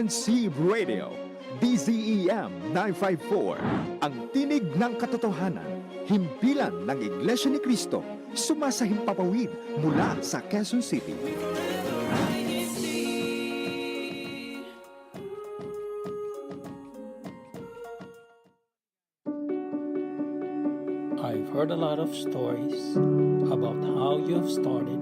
INCRadio, DZEM 954, ang tinig ng katotohanan, himpilan ng Iglesia ni Cristo, sumasahimpapawid mula sa Quezon City. I've heard a lot of stories about how you have started,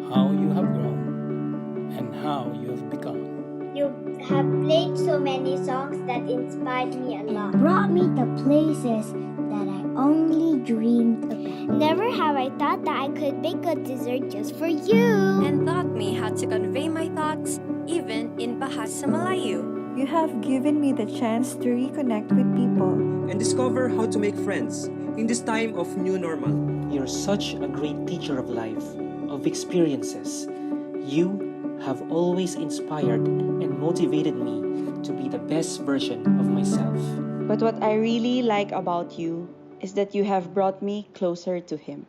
how you have grown, and how you have become. You have played so many songs that inspired me a lot. Brought me to places that I only dreamed about. Never have I thought that I could bake a dessert just for you. And taught me how to convey my thoughts even in Bahasa Malayu. You have given me the chance to reconnect with people and discover how to make friends in this time of new normal. You're such a great teacher of life, of experiences. You have always inspired and motivated me to be the best version of myself. But what I really like about you is that you have brought me closer to Him.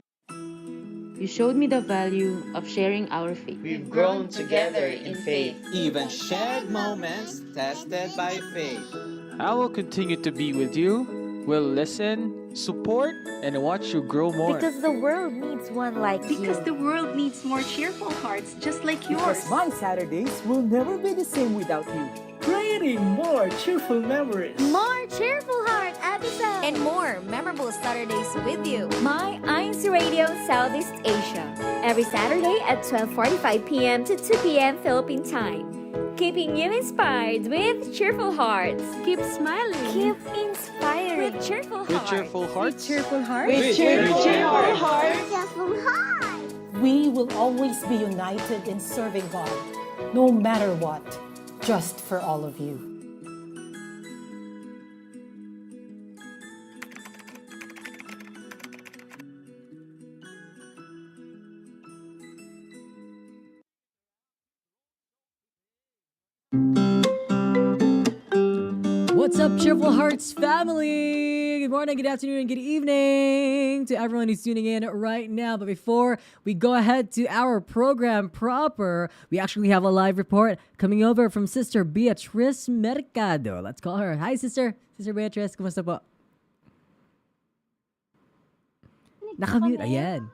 You showed me the value of sharing our faith. We've grown together in faith. Even shared moments tested by faith. I will continue to be with you, will listen, support, and watch you grow more. Because the world needs one like you. Because the world needs more cheerful hearts just like yours. Because my Saturdays will never be the same without you. Creating more cheerful memories. More cheerful heart episodes. And more memorable Saturdays with you. My INCRadio Southeast Asia. Every Saturday at 12:45 p.m. to 2 p.m. Philippine time. Keeping you inspired with cheerful hearts. Keep smiling. Keep inspired with cheerful hearts. With cheerful hearts. With cheerful hearts. With cheerful hearts. Cheerful hearts. We will always be united in serving God, no matter what, just for all of you. What's up, Cheerful Hearts family? Good morning, good afternoon, and good evening to everyone who's tuning in right now. But before we go ahead to our program proper, we actually have a live report coming over from Sister Beatrice Mercado. Let's call her. Hi, Sister. Sister Beatrice, kumusta po? Nakamute. Ayan.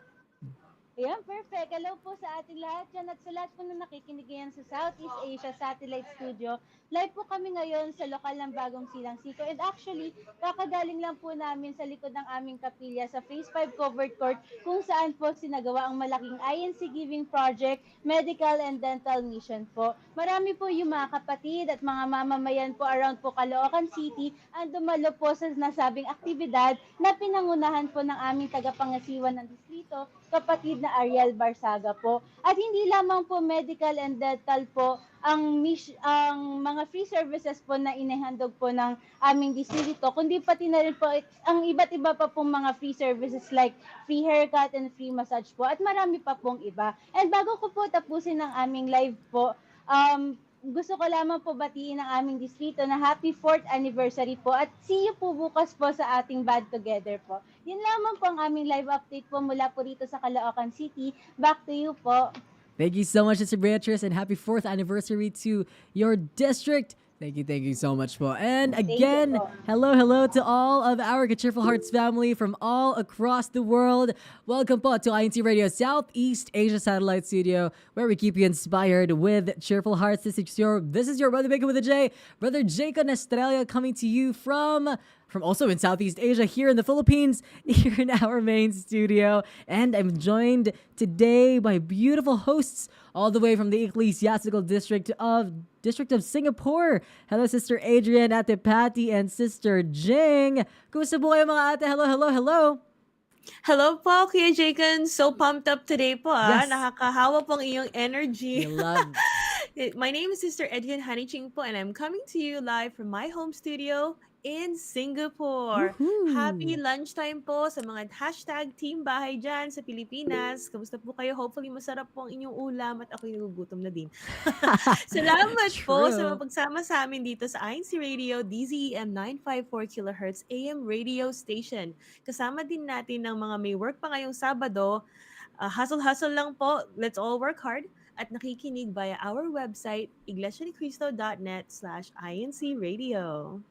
Ayan, perfect. Hello po sa ating lahat dyan at sa lahat po na nakikinig ngayon sa Southeast Asia Satellite Studio. Live po kami ngayon sa lokal ng Bagong Silang Siko. And actually, kakagaling lang po namin sa likod ng aming kapilya sa Phase 5 Covered Court kung saan po sinagawa ang malaking INC Giving Project, Medical and Dental Mission po. Marami po yung mga kapatid at mga mamamayan po around po Caloocan City ang dumalo po sa nasabing aktibidad na pinangunahan po ng aming tagapangasiwa ng distrito, kapatid na Ariel Barsaga po. At hindi lamang po medical and dental po ang mga free services po na inihandog po ng aming distrito, kundi pati na rin po ang iba't iba pa pong mga free services like free haircut and free massage po at marami pa pong iba. And bago ko po tapusin ang aming live po, gusto ko lamang po batiin ang aming distrito na happy 4th anniversary po at see you po bukas po sa ating Band Together po. Yun lamang po ang aming live update po mula po rito sa Caloocan City. Back to you po. Thank you so much, Sister Beatrice, and happy 4th anniversary to your district. Thank you so much po. And again, hello to all of our Cheerful Hearts family from all across the world. Welcome po to INCRadio Southeast Asia Satellite Studio, where we keep you inspired with Cheerful Hearts. This is your Brother Bacon with a J, Brother Jacob Estrella, coming to you from also in Southeast Asia, here in the Philippines, here in our main studio. And I'm joined today by beautiful hosts all the way from the Ecclesiastical District of Singapore. Hello, Sister Adrian, Ate Patty, and Sister Jing. Kumusta po kayo mga ate? Hello. Hello po, Kuya Jacob. So pumped up today po. Yes. Nakakahawa pong iyong energy. I love. My name is Sister Adrian Haniching po, and I'm coming to you live from my home studio in Singapore. Woohoo! Happy lunchtime po sa mga hashtag team bahay dyan sa Pilipinas. Kamusta po kayo? Hopefully masarap po ang inyong ulam at ako'y nagugutom na din. Salamat po sa pagsama sa amin dito sa INCRadio DZEM 954 kHz AM radio station. Kasama din natin ng mga may work pa ngayong Sabado. Hustle lang po. Let's all work hard. at nakikinig via our website, iglesianicristo.net/incradio.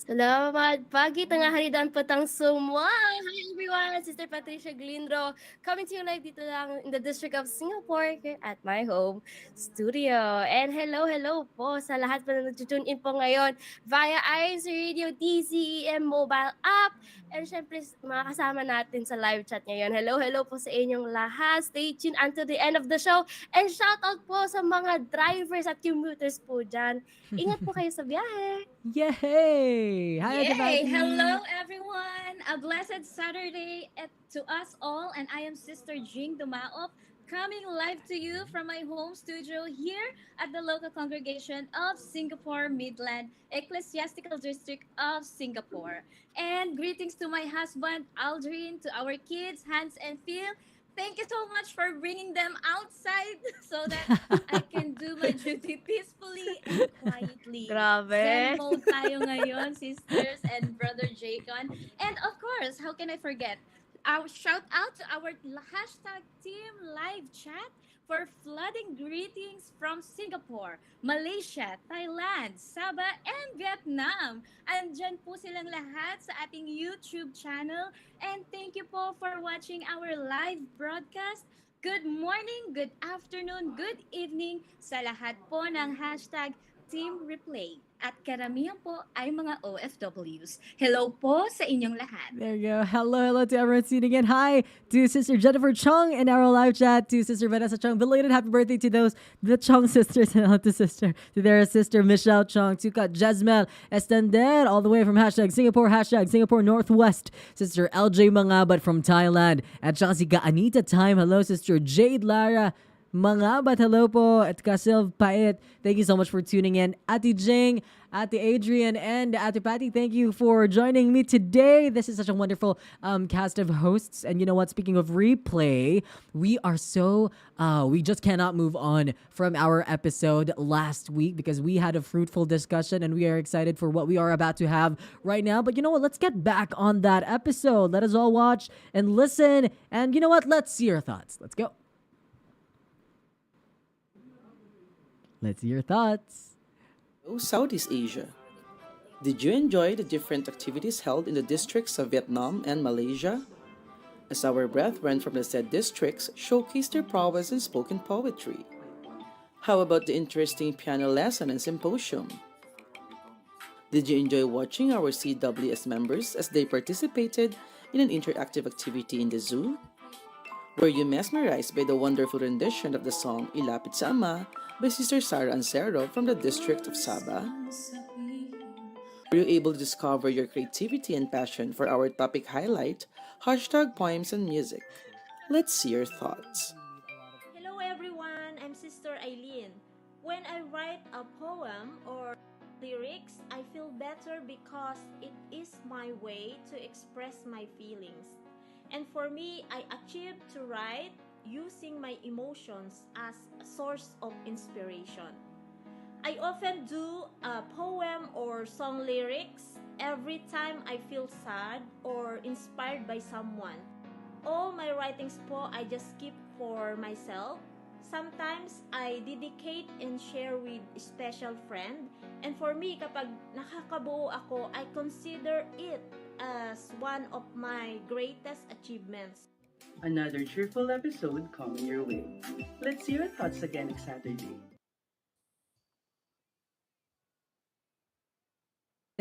Salamat pagi, tengah hari dan petang semua. Hi everyone, Sister Patricia Glindro coming to you live dito lang in the District of Singapore here at my home studio. And hello po sa lahat pa na nag-tune in po ngayon via INCRadio DZEM mobile app. And syempre mga kasama natin sa live chat ngayon. Hello po sa inyong lahat. Stay tuned until the end of the show. And shout out po sa mga drivers at commuters po dyan. Ingat po kayo sa biyahe. Yay! Hi, Ate Yay! Patty. Hello, everyone! A blessed Saturday to us all, and I am Sister Jing Dumaop, coming live to you from my home studio here at the local congregation of Singapore Midland Ecclesiastical District of Singapore. And greetings to my husband, Aldrin, to our kids, Hans and Phil. Thank you so much for bringing them outside so that I can do my duty peacefully and quietly. Grabe. Zen mode tayo ngayon, sisters and brother Jacon. And of course, how can I forget? Our shout out to our hashtag team live chat for flooding greetings from Singapore, Malaysia, Thailand, Sabah, and Vietnam. Andyan po silang lahat sa ating YouTube channel. And thank you po for watching our live broadcast. Good morning, good afternoon, good evening sa lahat po ng hashtag Team Replay. At karamihan po ay mga OFWs. Hello po sa inyong lahat. There you go. Hello to everyone tuning in. Hi to Sister Jennifer Chung in our live chat, to Sister Vanessa Chung. Belated happy birthday to the Chung sisters, and to their sister Michelle Chung, to Kat Jezmel Estender, all the way from hashtag Singapore Northwest, Sister LJ Mangabat from Thailand, at saka si Anita Time. Hello, Sister Jade Lara Mangabat, hello po. At Kasil Pait, thank you so much for tuning in. Ate Jing, Ate Adrian, and Ate Patty, thank you for joining me today. This is such a wonderful cast of hosts. And you know what? Speaking of replay, we just cannot move on from our episode last week because we had a fruitful discussion and we are excited for what we are about to have right now. But you know what? Let's get back on that episode. Let us all watch and listen. And you know what? Let's see your thoughts. Let's go. Let's hear your thoughts. Southeast Asia. Did you enjoy the different activities held in the districts of Vietnam and Malaysia? As our brethren from the said districts showcased their prowess in spoken poetry. How about the interesting piano lesson and symposium? Did you enjoy watching our CWS members as they participated in an interactive activity in the zoo? Were you mesmerized by the wonderful rendition of the song Ilapit sa Ama by Sister Sara Ancero from the district of Sabah? Were you able to discover your creativity and passion for our topic highlight, hashtag poems and music? Let's see your thoughts. Hello everyone, I'm Sister Eileen. When I write a poem or lyrics, I feel better because it is my way to express my feelings. And for me, I achieved to write using my emotions as a source of inspiration. I often do a poem or song lyrics every time I feel sad or inspired by someone. All my writings po I just keep for myself. Sometimes I dedicate and share with a special friend. And for me, kapag nakakabuo ako, I consider it as one of my greatest achievements. Another cheerful episode coming your way. Let's see your thoughts again next Saturday.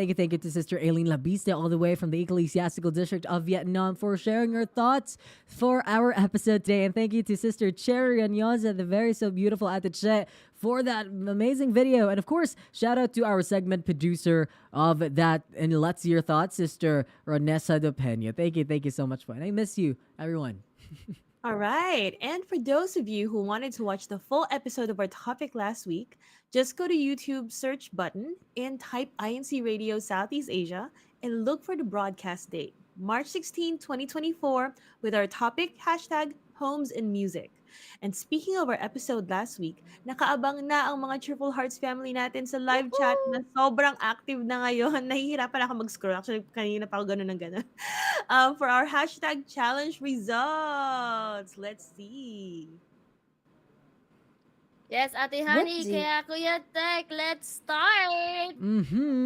Thank you to Sister Aileen Labiste all the way from the Ecclesiastical District of Vietnam for sharing her thoughts for our episode today. And thank you to Sister Cherry Anyoza, the very so beautiful Ate Che, for that amazing video. And of course, shout out to our segment producer of that and Let's Hear Your Thoughts, Sister Ronessa de Peña. Thank you so much, and I miss you, everyone. All right. And for those of you who wanted to watch the full episode of our topic last week, just go to YouTube search button and type INCRadio Southeast Asia and look for the broadcast date, March 16, 2024, with our topic, hashtag Homes and Music. And speaking of our episode last week, nakaabang na ang mga Cheerful Hearts family natin sa live chat na sobrang active na ngayon. Nahihirapan ako mag-scroll. Actually, kanina pa ako ganun ng ganun. For our hashtag challenge results. Let's see. Yes, Ate What Honey, do- kaya Kuya Tek, let's start!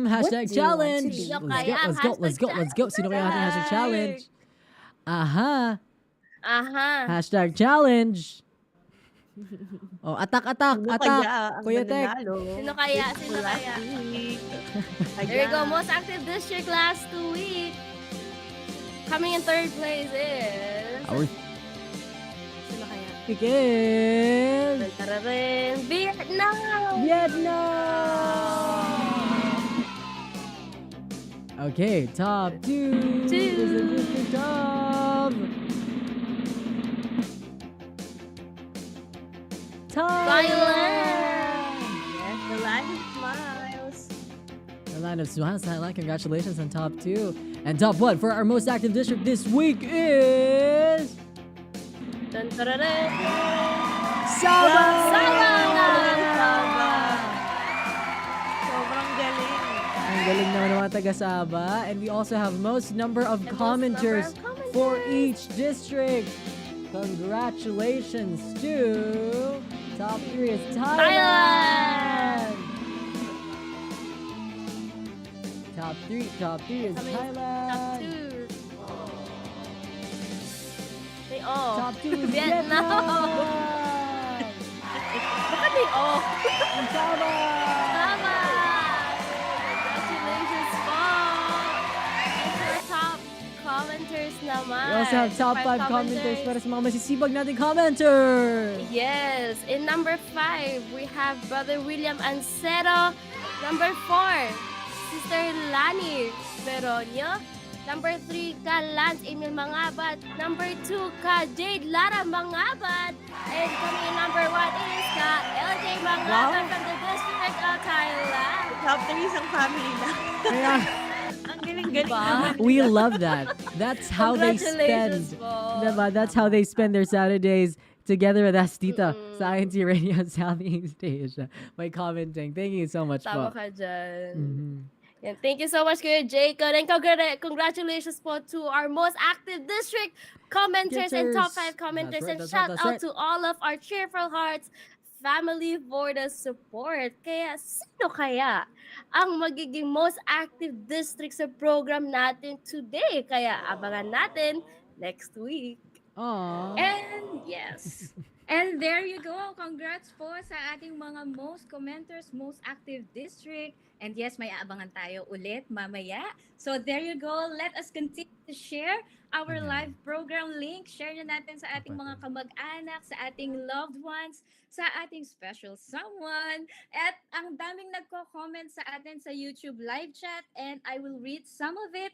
Hashtag challenge. Sino Let's kaya go, ang let's go, let's go, hashtag let's go. Sino kaya ang ating hashtag challenge? Aha. Aha. Hashtag challenge. Oh, attack, Sino attack. kaya ang Kuya Tek. mananalo? Sino kaya? This Sino last kaya? week? There we go. Ayan. Most active district last week. Coming in third place is... Our Sino kaya? Again. Tararin, Vietnam! Okay, top two. Is the district of Thailand. Yes, the land of smiles. The land of smiles, Thailand. Congratulations on top two. And top one for our most active district this week is Dun, tararin. Sabah. Sobrang galing. Ang galing naman ng mga taga-Sabah. And we also have most number of commenters for each district. Congratulations to top three is Thailand. Top three is Thailand. Top two. They all. Top two is Vietnam. Baka they all. And Sabah. Congratulations po. And for top commenters naman. We also have top 5 commenters para sa mga masisibag nating commenter. Yes. In number 5, we have Brother William Ancero. Number 4, Sister Lani Veronio. Number 3, ka Lance Emil Mangabat. Number 2, ka Jade Lara Mangabat. And kami number 1 is ka LJ Mangabat from the District of Thailand. Top 3 isang family na. Kaya, Ang galing-galing naman. we love that. That's how they spend. Congratulations po. Diba? That's how they spend their Saturdays together with us, Tita, sa INCRadio Southeast Asia. By commenting. Thank you so much Tama po. ka dyan. Mhm. Yan, thank you so much, Kuya Jacob. And congratulations po to our most active district commenters and top 5 commenters. That's right, And shout that's out right. to all of our Cheerful Hearts family for the support. Kaya, sino kaya ang magiging most active district sa program natin today? Kaya, abangan natin next week. Aww. And yes. And there you go. Congrats po sa ating mga most commenters, most active district. And yes, may aabangan tayo ulit mamaya. So there you go. Let us continue to share our live program link. Share na natin sa ating mga kamag-anak, sa ating loved ones, sa ating special someone. At ang daming nagko-comment sa atin sa YouTube live chat. And I will read some of it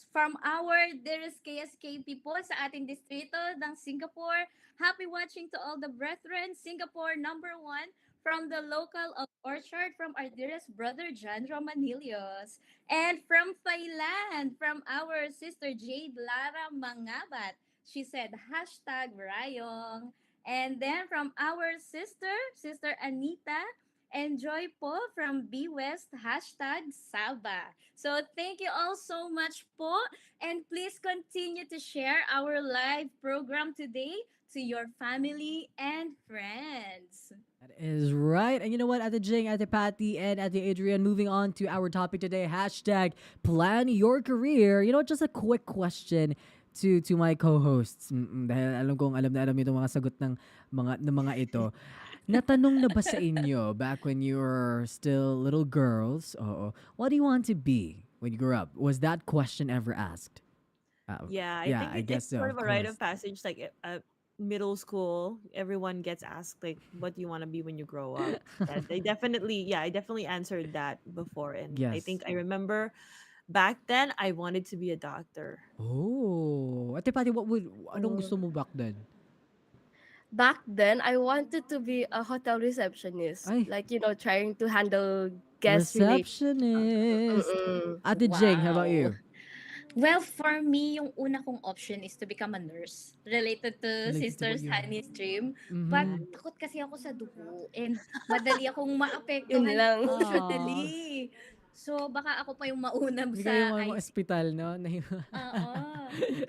from our dearest KSKP po sa ating distrito ng Singapore. Happy watching to all the brethren. Singapore number 1 from the local of Orchard from our dearest brother John Romanilios. And from Thailand, from our sister Jade Lara Mangabat. She said hashtag Rayong. And then from our Sister Anita, enjoy po from B West hashtag Saba. So thank you all so much po. And please continue to share our live program today to your family and friends. That is right. And you know what? Ate Jing, Ate Patty, and Ate Adrian, moving on to our topic today, hashtag plan your career. You know, just a quick question to my co-hosts. Dahil alam kong alam na alam itong mga sagot ng mga ito. Natanong na ba sa inyo back when you were still little girls, what do you want to be when you grew up? Was that question ever asked? Yeah, I think guess it's so. sort of a rite course. of passage. Like middle school, everyone gets asked like, "What do you want to be when you grow up?" And I definitely answered that before, and I Yes. think I remember back then I wanted to be a doctor. Oh, Ate Patty, anong gusto mo back then? Back then, I wanted to be a hotel receptionist. Ay. Like, trying to handle guest relations. Receptionist. Ate Jing, how about you? Well, for me, yung una kong option is to become a nurse related to Related to Sister's what you- Honey's dream. Mhm. But takot kasi ako sa dugo and madali akong Yun maapektuhan lang. emotionally. So, baka ako pa yung mauna Ikaw yung sa mga IC. ospital, no? Oo.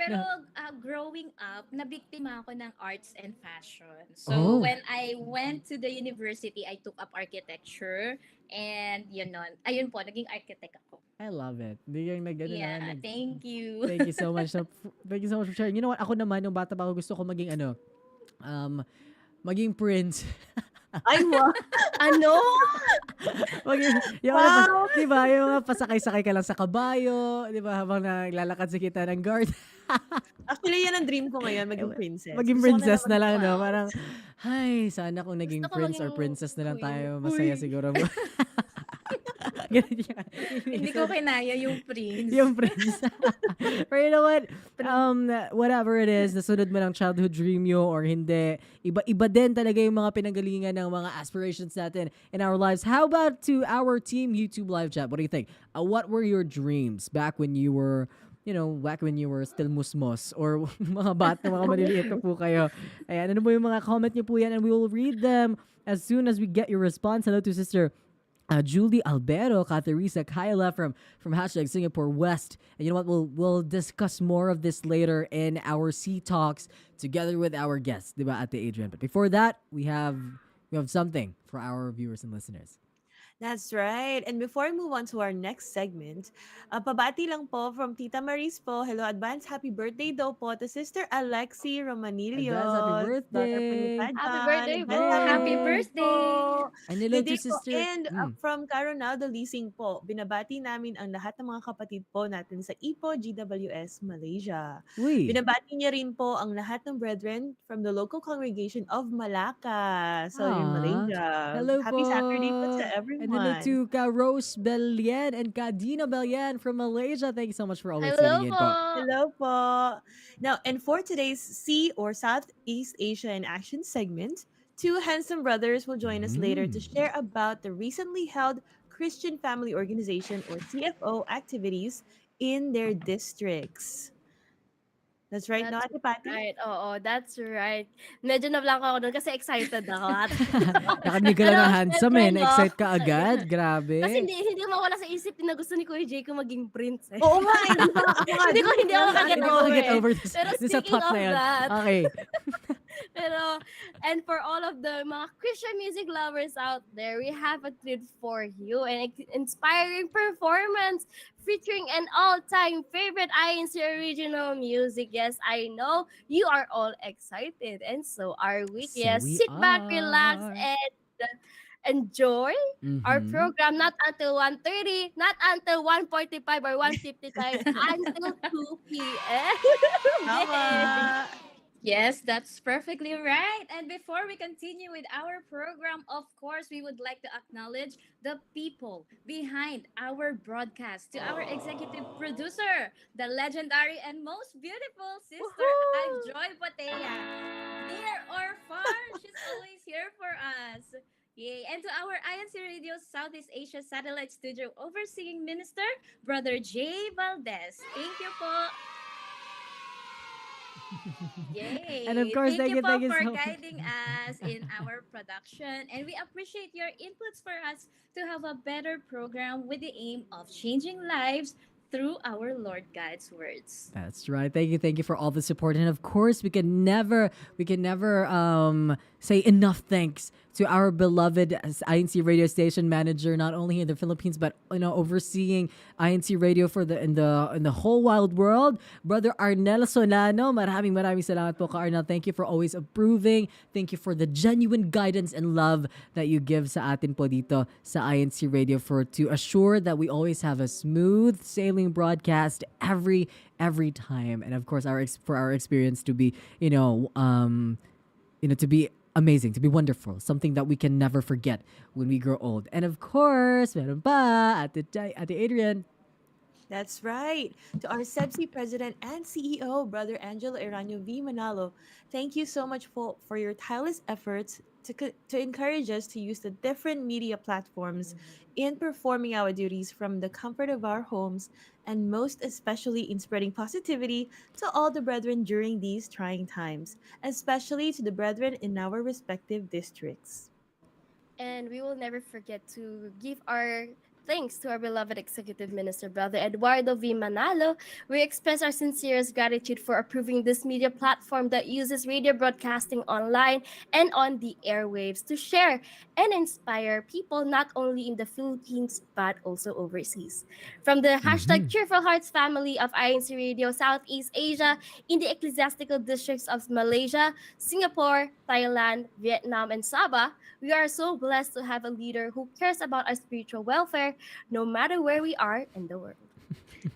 Pero Na, growing up, nabiktima ako ng arts and fashion. So, oh, when I went to the university, I took up architecture. And yun nun. Ayun po, naging architect ako. I love it. Hindi yung nag, ano na, Yeah, nag, thank you. thank you so much. Thank you so much for sharing. You know what? Ako naman, nung bata pa ako, gusto ko maging um, maging prince. Ay, wow. Ano? Maging, yung Wow. di ba, yung mga pasakay-sakay ka lang sa kabayo, di ba, habang naglalakad sa kita ng guard. Actually, yan ang dream ko ngayon, maging princess. Maging Gusto ko princess na lang, no? wow. Parang, ay, sana kung Gusto naging ko prince or maging princess na lang queen. tayo, masaya siguro. Ganun yan. Hindi ko kinaya yung prince. Yung prince. But you know what? Whatever it is, nasunod mo ng childhood dream yo or hindi, iba-iba din talaga yung mga pinanggalingan ng mga aspirations natin in our lives. How about to our team YouTube live chat? What do you think? What were your dreams back when you were, back when you were still musmos or mga bata, mga maliliit pa po kayo. Ayan, ano po yung mga comment niyo po yan and we will read them as soon as we get your response. Hello to Sister Julie Albero, Catheresa, Kyla from hashtag Singapore West. And you know what? We'll discuss more of this later in our C Talks together with our guests, diba, Ate Adrian. But before that, we have something for our viewers and listeners. That's right. And before we move on to our next segment, pabati lang po from Tita Maris po. Hello, advance happy birthday daw po to Sister Alexi Romanillo. Advance happy Daughter po ni birthday! Happy Pajan. birthday po! Advance happy Happy birthday po. birthday! And hello Good to day po. Sister... And from Caronaldo Leasing po, binabati namin ang lahat ng mga kapatid po natin sa Ipo GWS Malaysia. Uy! Binabati niya rin po ang lahat ng brethren from the local congregation of Malacca. So, yun, Malaysia. Hello Happy po! Saturday po to And hello everyone. to Ka Rose Belian and Ka Dina Belian from Malaysia. Thank you so much for always Hello tuning in po! po. Hello po. Now, and for today's C or Southeast Asia in Action segment, two handsome brothers will join us later to share about the recently held Christian Family Organization or CFO activities in their districts. That's right, no, That's Ate Patty? right. Oo, that's right. Medyo na-blank ako doon kasi excited ako. Nakarinig ka lang Pero, ng handsome syempre, no? Na-excite ka agad. Grabe. Kasi hindi mawala sa isip na gusto ni Kuya Jay ko maging prince eh. Oo nga, hindi pa ako hindi ako kaget Hindi ko over get eh. over this, Pero this sa speaking thought of na yan. that, Okay. pero, and for all of the mga Christian music lovers out there, we have a treat for you. An inspiring performance featuring an all-time favorite INC original music. Yes, I know you are all excited, and so are we. So Yes, we sit back, relax, are. and enjoy our Mhm. program. Not until 1:30, not until 1:45 or 1:59, until 2 p.m. Tama. Yes, that's perfectly right. And before we continue with our program, of course, we would like to acknowledge the people behind our broadcast. To our executive producer, the legendary and most beautiful sister, Joy Patea. Near or far, she's always here for us. Yay. And to our INC Radio Southeast Asia Satellite Studio overseeing minister, Brother Jay Valdez. Thank you po. Yay! And of course, thank you po for so much. guiding us in our production. And we appreciate your inputs for us to have a better program with the aim of changing lives through our Lord God's words. That's right. Thank you for all the support. And of course, we can never say enough thanks to our beloved INC radio station manager, not only in the Philippines but overseeing INC radio in the whole wild world, Brother Arnel Solano. Maraming salamat po, Ka Arnel. Thank you for always approving. Thank you for the genuine guidance and love that you give sa atin po dito sa INC radio to assure that we always have a smooth sailing broadcast every time, and of course for our experience to be to be amazing, to be wonderful, something that we can never forget when we grow old. And of course, meron pa, Ate Adrian. That's right. To our SEBSI President and CEO, Brother Angelo Eranio V. Manalo, thank you so much for your tireless efforts to encourage us to use the different media platforms in performing our duties from the comfort of our homes, and most especially in spreading positivity to all the brethren during these trying times, especially to the brethren in our respective districts. And we will never forget to give our thanks to our beloved Executive Minister, Brother Eduardo V. Manalo, we express our sincerest gratitude for approving this media platform that uses radio broadcasting online and on the airwaves to share and inspire people not only in the Philippines but also overseas. From the hashtag Cheerful Hearts family of INCRadio Southeast Asia in the ecclesiastical districts of Malaysia, Singapore, Thailand, Vietnam, and Sabah, we are so blessed to have a leader who cares about our spiritual welfare no matter where we are in the world.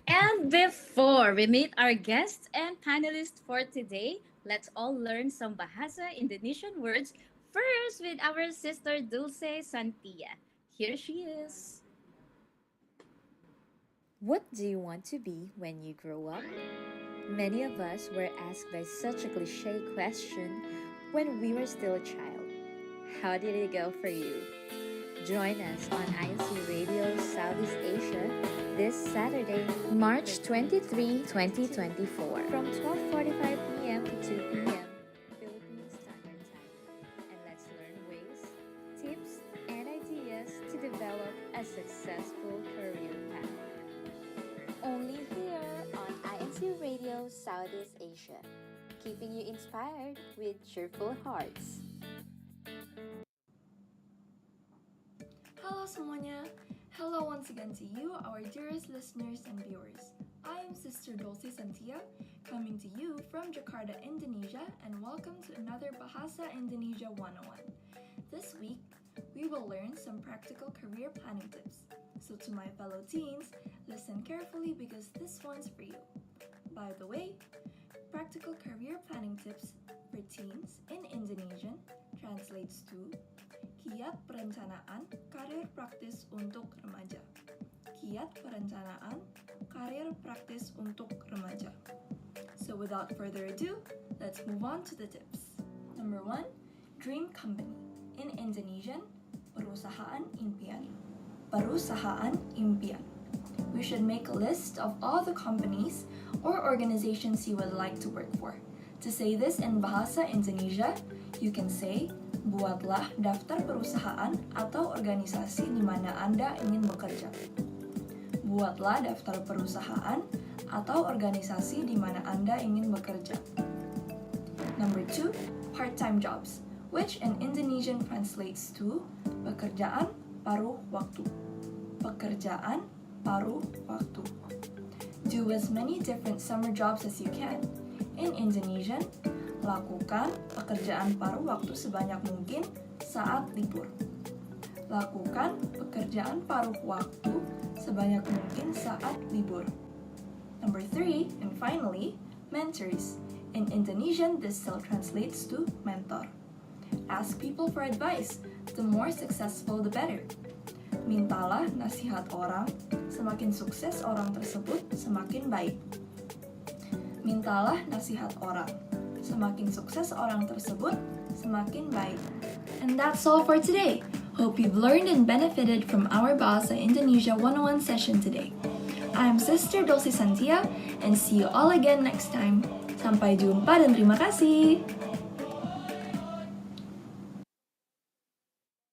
And before we meet our guests and panelists for today, let's all learn some Bahasa Indonesian words. First, with our sister Dulce Santia. Here she is. What do you want to be when you grow up? Many of us were asked by such a cliche question when we were still a child. How did it go for you? Join us on INC Radio Southeast Asia this Saturday, March 23, 2024, from 12:45 p.m. to 2 p.m. Philippine Standard Time. And let's learn ways, tips, and ideas to develop a successful career path. Only here on INC Radio Southeast Asia, keeping you inspired with cheerful hearts. Hello semuanya! Hello once again to you, our dearest listeners and viewers. I am Sister Dulce Santia, coming to you from Jakarta, Indonesia, and welcome to another Bahasa Indonesia 101. This week, we will learn some practical career planning tips. So to my fellow teens, listen carefully because this one's for you. By the way, practical career planning tips for teens in Indonesian translates to Kiat Perencanaan Karir Praktis untuk Remaja. Kiat Perencanaan Karir Praktis untuk Remaja. So without further ado, let's move on to the tips. Number 1, dream company. In Indonesian, perusahaan impian. Perusahaan impian. We should make a list of all the companies or organizations you would like to work for. To say this in Bahasa Indonesia, you can say, buatlah daftar perusahaan atau organisasi di mana Anda ingin bekerja. Buatlah daftar perusahaan atau organisasi di mana Anda ingin bekerja. Number 2, part-time jobs, which in Indonesian translates to pekerjaan paruh waktu. Pekerjaan paruh waktu. Do as many different summer jobs as you can. In Indonesian, lakukan pekerjaan paruh waktu sebanyak mungkin saat libur. Lakukan pekerjaan paruh waktu sebanyak mungkin saat libur. Number 3, and finally, mentors. In Indonesian, this still translates to mentor. Ask people for advice. The more successful, the better. Mintalah nasihat orang, semakin sukses orang tersebut, semakin baik. Mintalah nasihat orang. Semakin sukses orang tersebut, semakin baik. And that's all for today. Hope you've learned and benefited from our Bahasa Indonesia 101 session today. I'm Sister Dulce Santia, and see you all again next time. Sampai jumpa dan terima kasih.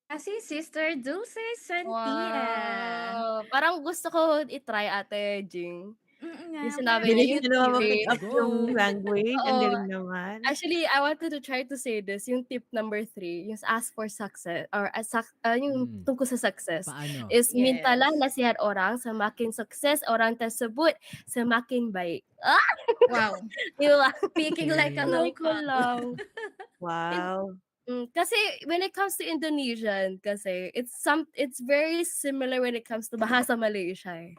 Kasi Sister Dulce Santia. Wow! Parang gusto ko i-try, Ate Jing. Yung sinabi niya, Bilis yung niya naman ma-pick theory. up yung language. Ang Oo. galing naman. Actually, I wanted to try to say this, yung tip number 3, yung ask for success, or yung tungkol sa success, Paano? is mintalah Yes. nasihat orang, semakin sukses orang tersebut, semakin baik. Ah! Wow. Diba? Speaking like a Try ko local. lang. Wow. Kasi when it comes to Indonesian, kasi it's very similar when it comes to Bahasa Malaysia.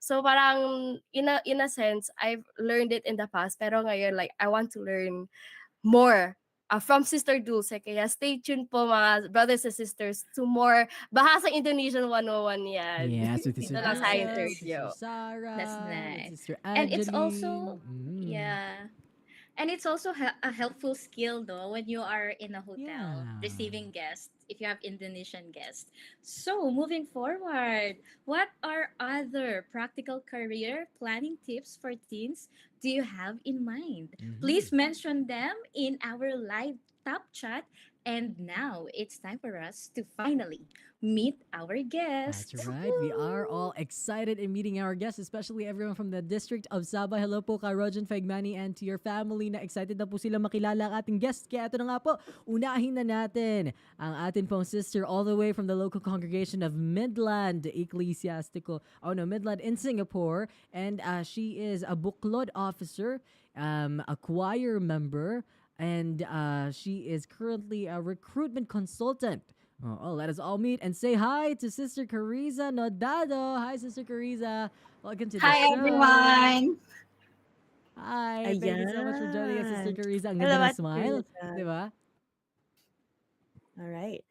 So parang in a sense, I've learned it in the past, pero ngayon like I want to learn more from Sister Dulce. Kaya stay tuned po mga brothers and sisters to more Bahasa Indonesian 101 yan. Yes, with Sister Dito lang sa Dulce, INC with Radio. Sister Sarah, That's with nice. Sister And it's also, Angeline. yeah. And it's also a helpful skill though when you are in a hotel Yeah. receiving guests, if you have Indonesian guests. So moving forward, what are other practical career planning tips for teens do you have in mind? Please mention them in our live top chat And now it's time for us to finally meet our That's guest. right. We are all excited in meeting our guests, especially everyone from the District of Sabah. Hello po kay Rojan Fegmani and to your family na excited na po sila makilala ang ating guest. Kaya ito na nga po, unahin na natin ang atin pong sister all the way from the local congregation of Midland Ecclesiastical, Midland in Singapore. And she is a buklod officer, a choir member, and she is currently a recruitment consultant. Let us all meet and say hi to Sister Carissa Nodado. Hi, Sister Carissa. Welcome to the Hi, show. everyone. Hi. Thank you so much for joining us, Sister Ayan. Carissa. Ang Hello, ganda ng Ate smile. Teresa. Di ba? All right.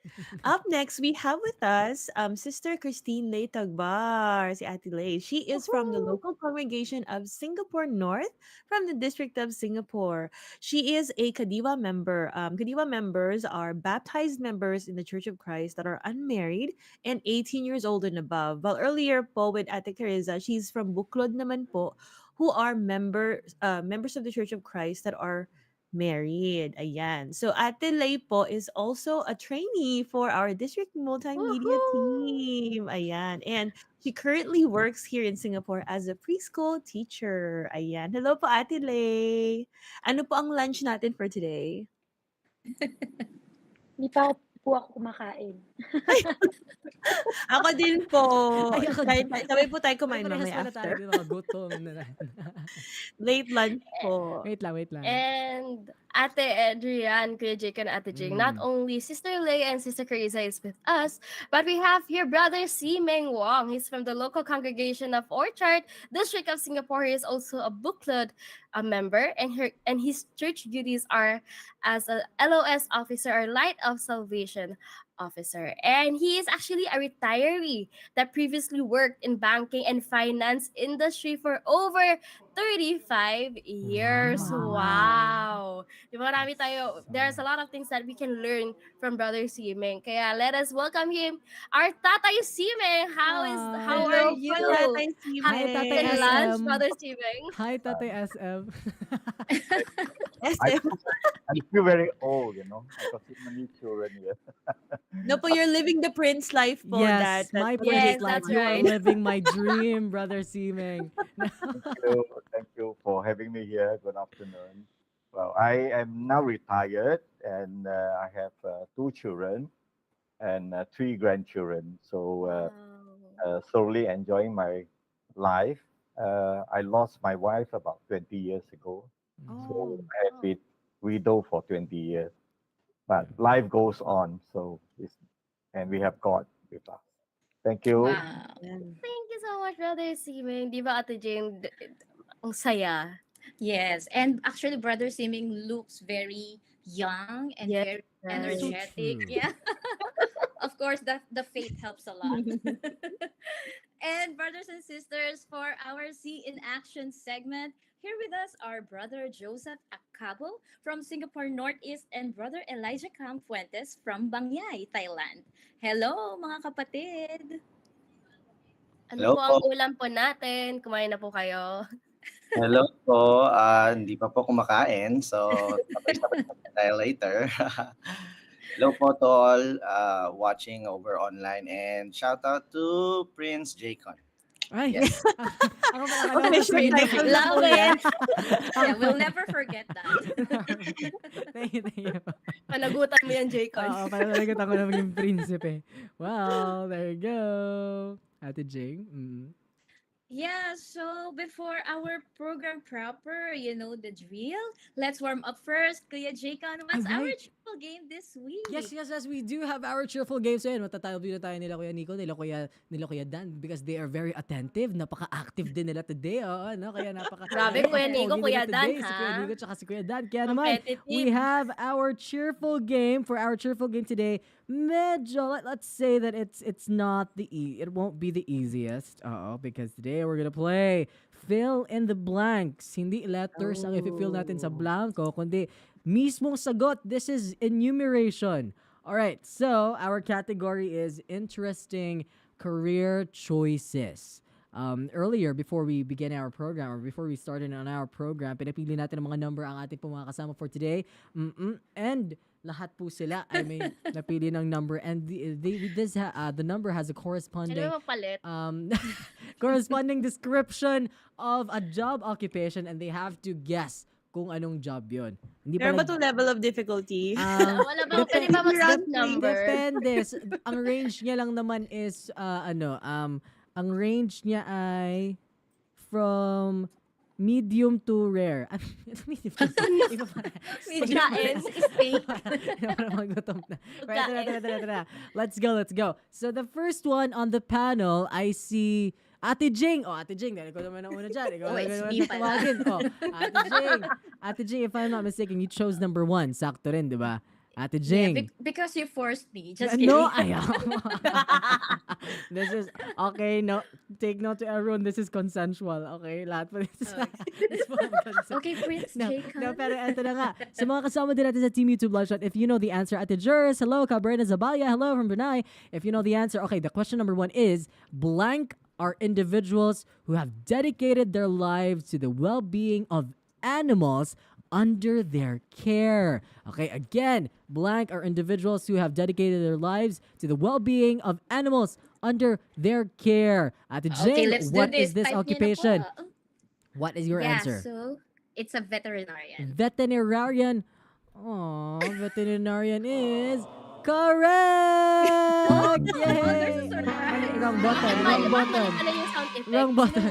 Up next, we have with us Sister Christine Lay Tagbar, si Ate Lay. She is from the local congregation of Singapore North from the District of Singapore. She is a Kadiwa member. Kadiwa members are baptized members in the Church of Christ that are unmarried and 18 years old and above. While earlier po with Ate Teresa, she's from Buklod naman po, who are members of the Church of Christ that are married. Ayan. So Ate Lay po is also a trainee for our district multimedia team. Ayan. And she currently works here in Singapore as a preschool teacher. Ayan. Hello po Ate Lay. Ano po ang lunch natin for today? Hindi pa po ako kumakain. Ako din po. Ay, ako din. Sabay po tayo kumain Parehas mamaya pala tayo, after. di ba? Gutom na. Late lunch po. Wait lang. And Ate Adrian, Kuya Jake, and Ate Jing, not only Sister Lay and Sister Carissa is with us, but we have here Brother Si Meng Wong. He's from the local congregation of Orchard, District of Singapore. He is also a book club member, and his church duties are as a LOS officer or Light of Salvation officer. And he is actually a retiree that previously worked in banking and finance industry for over 35 years. Wow. Di ba marami tayo, there's a lot of things that we can learn from Brother Simeng. Kaya let us welcome him, our Tatay Simeng. How are you? Tatay Simeng. Hi, Tatay Happy lunch, SM. Brother Simeng. Hi, Tatay SM. I feel very old, because so many children here. No po, you're living the prince life po. Yes, my prince life. that's You are right. living my dream, Brother Simeng. Thank you for having me here. Good afternoon. Well, I am now retired and I have 2 children and 3 grandchildren. So slowly enjoying my life. I lost my wife about 20 years ago. So I have been widow for 20 years. But life goes on. And we have God with us. Thank you. Wow. Thank you so much, Brother Simeng. Di ba, Ate Jane, ang saya. Yes, and actually, Brother Siming looks very young and very energetic. So true. Yeah, of course, the faith helps a lot. And brothers and sisters, for our See in Action segment, here with us are Brother Joseph Akabo from Singapore Northeast and Brother Elijah Cam Fuentes from Bangyai, Thailand. Hello, mga kapatid! Ano po ang ulam po natin? Kumain na po kayo. Hello po, hindi pa po kumakain, so sabay-sabay tayo later. Hello po to all watching over online, and shout out to Prince Jacon. Ay, yes. Ako pala ka Love it. Yeah, we'll never forget that. Thank you. Panagutan mo yan, Jacon. Oo, panagutan ko na maging prinsipe. Well, there you go. Ate Jing. Yeah, so before our program proper, you know the drill. Let's warm up first. Kuya Jacon, what's our cheerful game this week? Yes, we do have our cheerful games. So, matatayo na tayo nila Kuya Nico, nila Kuya Dan, because they are very attentive. Napaka-active din nila today. Kaya Grabe, Kuya Nico, Kuya Dan, ha? Si Kuya Nico, tsaka si Kuya Dan. Kaya naman, competitive. we have our cheerful game. For our cheerful game today, medyo, let's say that it's not it won't be the easiest. Because today we're gonna play fill in the blanks. Hindi letters ang i-fill natin sa blanco, kundi mismong sagot. This is enumeration. All right, so our category is interesting career choices. Earlier, before we begin our program, or before we started on our program, pinapili natin ang mga number ang ating mga kasama for today. And lahat po sila ay may napili ng number, and the number has a corresponding mapalit? corresponding description of a job occupation, and they have to guess kung anong job yon. Hindi Meron ba pala itong level of difficulty? Wala ba? Pwede ba mag-group number? depende. Ang range niya lang naman is ang range niya ay from medium to rare. Medium to iba pa. Pagkain, steak. Magutom na. Tara. Let's go. So the first one on the panel, I see Ate Jing. Oh, Ate Jing. Ikaw naman ang una dyan. Ikaw naman tawagin. Oh, Ate Jing. Ate Jing, if I'm not mistaken, you chose number 1. Sakto rin, di ba? Ate Jing. Yeah, because you forced me. Just kidding. No, this is, okay, no, take note to everyone, this is consensual, okay? Lahat po this is consent. Okay, Prince Jacob. No, pero eto na nga. Sa mga kasama din natin sa Team YouTube Live Shot, if you know the answer, Ate Juris, hello, Cabrera Zabaya, hello from Brunei. If you know the answer, okay, the question number 1 is, blank are individuals who have dedicated their lives to the well-being of animals under their care. Okay, again, blank are individuals who have dedicated their lives to the well-being of animals under their care. Ate Jane, what is this occupation? What is your answer? So it's a veterinarian. Veterinarian. Oh, veterinarian is correct! Yay! Wrong button. Wrong button.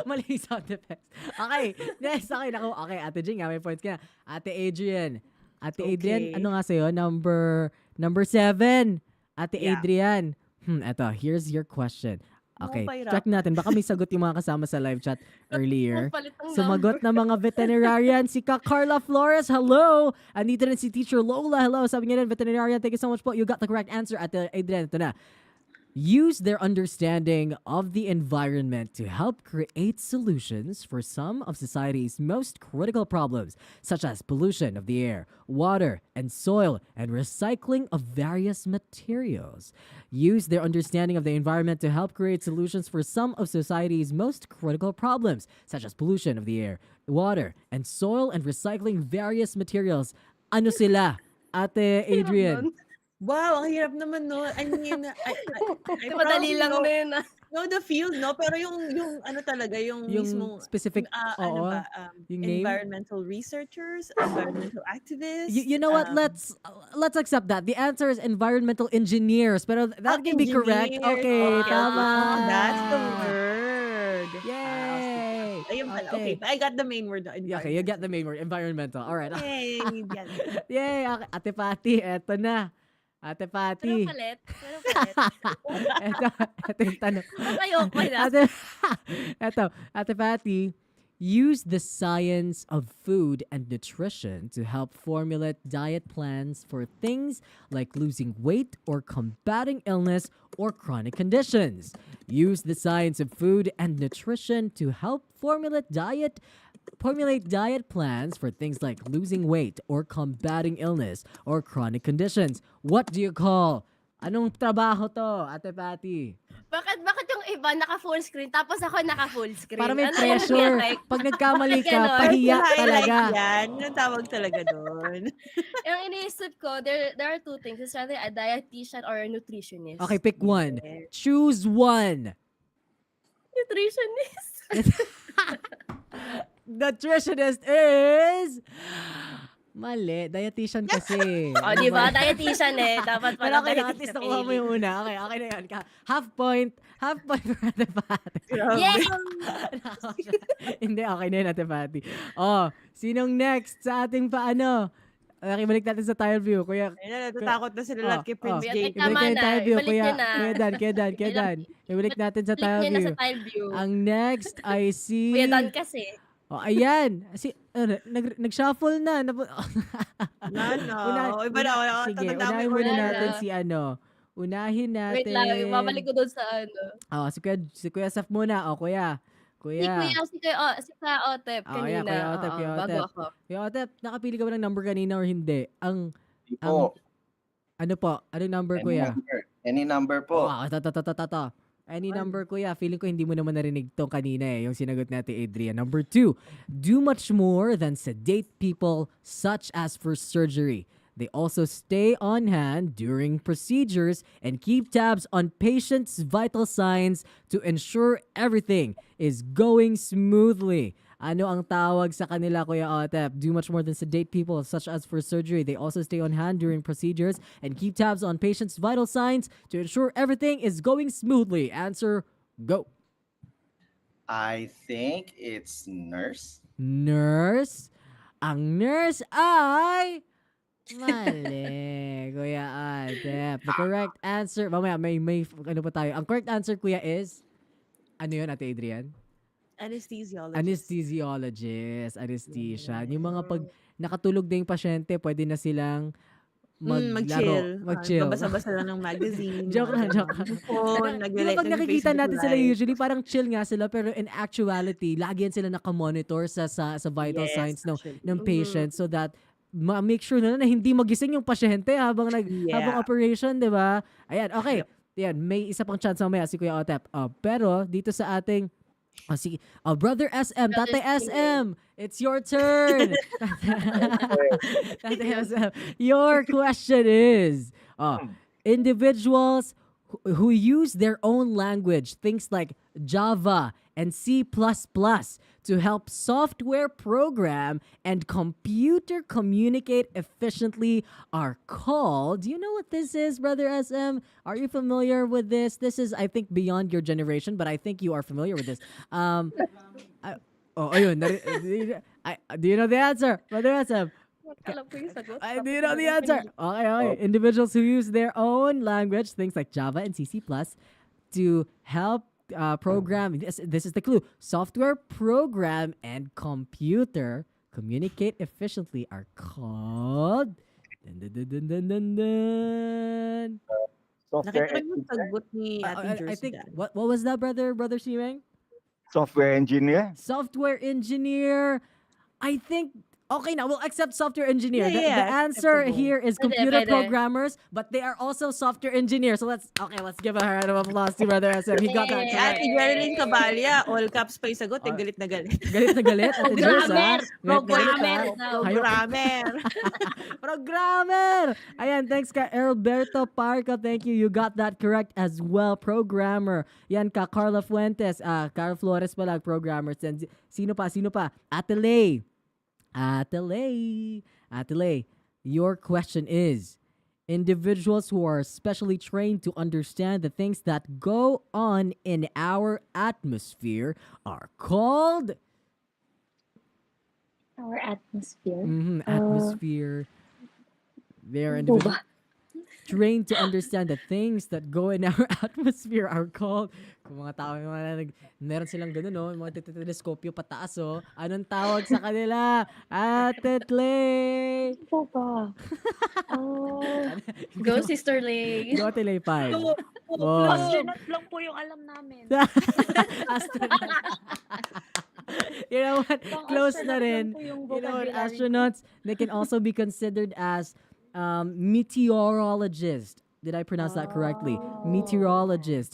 Mali yung sound effects. Okay. Next. Okay. Okay. Ate Jing, may points ka na. Ate Adrian. Adrian, ano nga sa'yo? Number 7. Ate Adrian. Eto. Here's your question. Okay. Check natin. Baka may sagot yung mga kasama sa live chat earlier. Sumagot na mga veterinarian. Si Carla Flores. Hello. Andito rin si Teacher Lola. Hello. Sabi niya rin, veterinarian. Thank you so much po. You got the correct answer. Ate Adrian, ito na. Use their understanding of the environment to help create solutions for some of society's most critical problems, such as pollution of the air, water, and soil, and recycling of various materials. Use their understanding of the environment to help create solutions for some of society's most critical problems, such as pollution of the air, water, and soil, and recycling various materials. Ano sila, Ate Adrian? Wow, ang hirap naman, no? I mean, madali lang din. No, the field, no? Pero yung ano talaga, yung mismong specific, ano ba, yung name? environmental researchers, environmental activists. You know what? Let's accept that. The answer is environmental engineers. Pero that can be correct. Okay, tama. That's the word. Yay! Ayun pala. Okay, I got the main word. Okay, you got the main word. Environmental. All right. Yay! Yay! Okay. Ate Patty, eto na. Ate Patty. Pero palit. Ito yung tanong. Ayoko na. Ate Patty, use the science of food and nutrition to help formulate diet plans for things like losing weight or combating illness or chronic conditions. Use the science of food and nutrition to help formulate diet plans for things like losing weight or combating illness or chronic conditions. What do you call? Anong trabaho to, Ate Patty? Bakit yung iba naka-full screen tapos ako naka-full screen? Para may pressure. Pag nagkamali ka, pahiya talaga. Yan. Yung tawag talaga doon. Yung iniisip ko, there are two things. It's either a dietitian or a nutritionist. Okay, pick one. Choose one. Nutritionist. Nutritionist is... Mali. Dietitian kasi. Di ba? Dietitian eh. Dapat pala. Pero okay lang. At least nakuha mo yung una. Okay na yan. Half point for Ate Patty. Yes! Hindi, okay na yun, Ate Patty. Oh, sinong next sa ating paano? Nakibalik natin sa tile view. Kuya, natatakot na sila lahat kay Prince Jake. Tama na. Kuya Dan. Ibalik natin sa tile view. Ang next, I see... Kuya Dan kasi. Oh, ayan. Nag-shuffle na. Iba na. Sige, unahin muna natin si ano. Unahin natin. Wait lang, babalik ko doon sa ano. Oh, si Kuya Saf muna. Oh, Kuya. Si Kuya Otep kanina. Kuya Otep. Bago ako. Kuya Otep, nakapili ka ba ng number kanina or hindi? Ano po? Anong number, Kuya? Any number po. Ito. Any number, kuya. Feeling ko hindi mo naman narinig to kanina yung sinagot natin, Adrian. Number 2, do much more than sedate people such as for surgery. They also stay on hand during procedures and keep tabs on patients' vital signs to ensure everything is going smoothly. Ano ang tawag sa kanila, Kuya Otep? Do much more than sedate people, such as for surgery. They also stay on hand during procedures and keep tabs on patients' vital signs to ensure everything is going smoothly. Answer, go. I think it's nurse. Nurse. Ang nurse ay... Mali, Kuya Otep. The correct answer... Mamaya, may ano pa tayo. Ang correct answer, Kuya, is... Ano yun, Ate Adrian? Anesthesiologist. Anesthesia. Yung mga pag nakatulog na yung pasyente, pwede na silang maglaro. Mag-chill. Mag-chill. Babasa-basa lang ng magazine. Joke lang. Phone, Yung pag nakikita natin sila usually, parang chill nga sila, pero in actuality, lagi yan sila nakamonitor sa vital signs ng patient so that make sure na hindi magising yung pasyente habang habang operation, di ba? Ayan, okay. Yan, may isa pang chance mamaya si Kuya Otep. Pero dito sa ating sige. Brother SM, Tatay SM, it's your turn. Tatay SM, your question is, individuals who use their own language, things like Java and C++, to help software program and computer communicate efficiently are called... Do you know what this is, Brother SM? Are you familiar with this? This is, I think, beyond your generation, but I think you are familiar with this. Ayun. Do you know the answer, Brother SM? Do you know the answer? Okay. Individuals who use their own language, things like Java and C++, to help program. This is the clue. Software program and computer communicate efficiently are called... Software I think, what was that, Brother Simeng? Software engineer. Software engineer. I think... Okay, now we'll accept software engineer. The answer here is computer programmers, but they are also software engineers. So let's give a round of applause to Brother SM. He got that correct. Ate Jerilyn Cabalya, all caps pa yung sagot, galit na galit. Galit na galit, Ate Jers, Programmer! Ayan, thanks ka, Alberto Parco. Thank you. You got that correct as well. Programmer. Yan ka, Carla Fuentes. Carla Flores pala, programmers. And sino pa? Atele, your question is, individuals who are specially trained to understand the things that go on in our atmosphere are called... Our atmosphere. Atmosphere. They're individuals trained to understand the things that go in our atmosphere are called... Kung mga tao, meron silang gano'n, no? Mga teleskopyo pataas, oh. Anong tawag sa kanila? Ate Tlay! Ito ba? Go, Sister Lay. Go, Ate Lay 5. Astronaut lang po yung alam namin. Astronaut. You know what? Close na rin. You know what? Astronauts, they can also be considered as meteorologists. Did I pronounce that correctly? Meteorologists.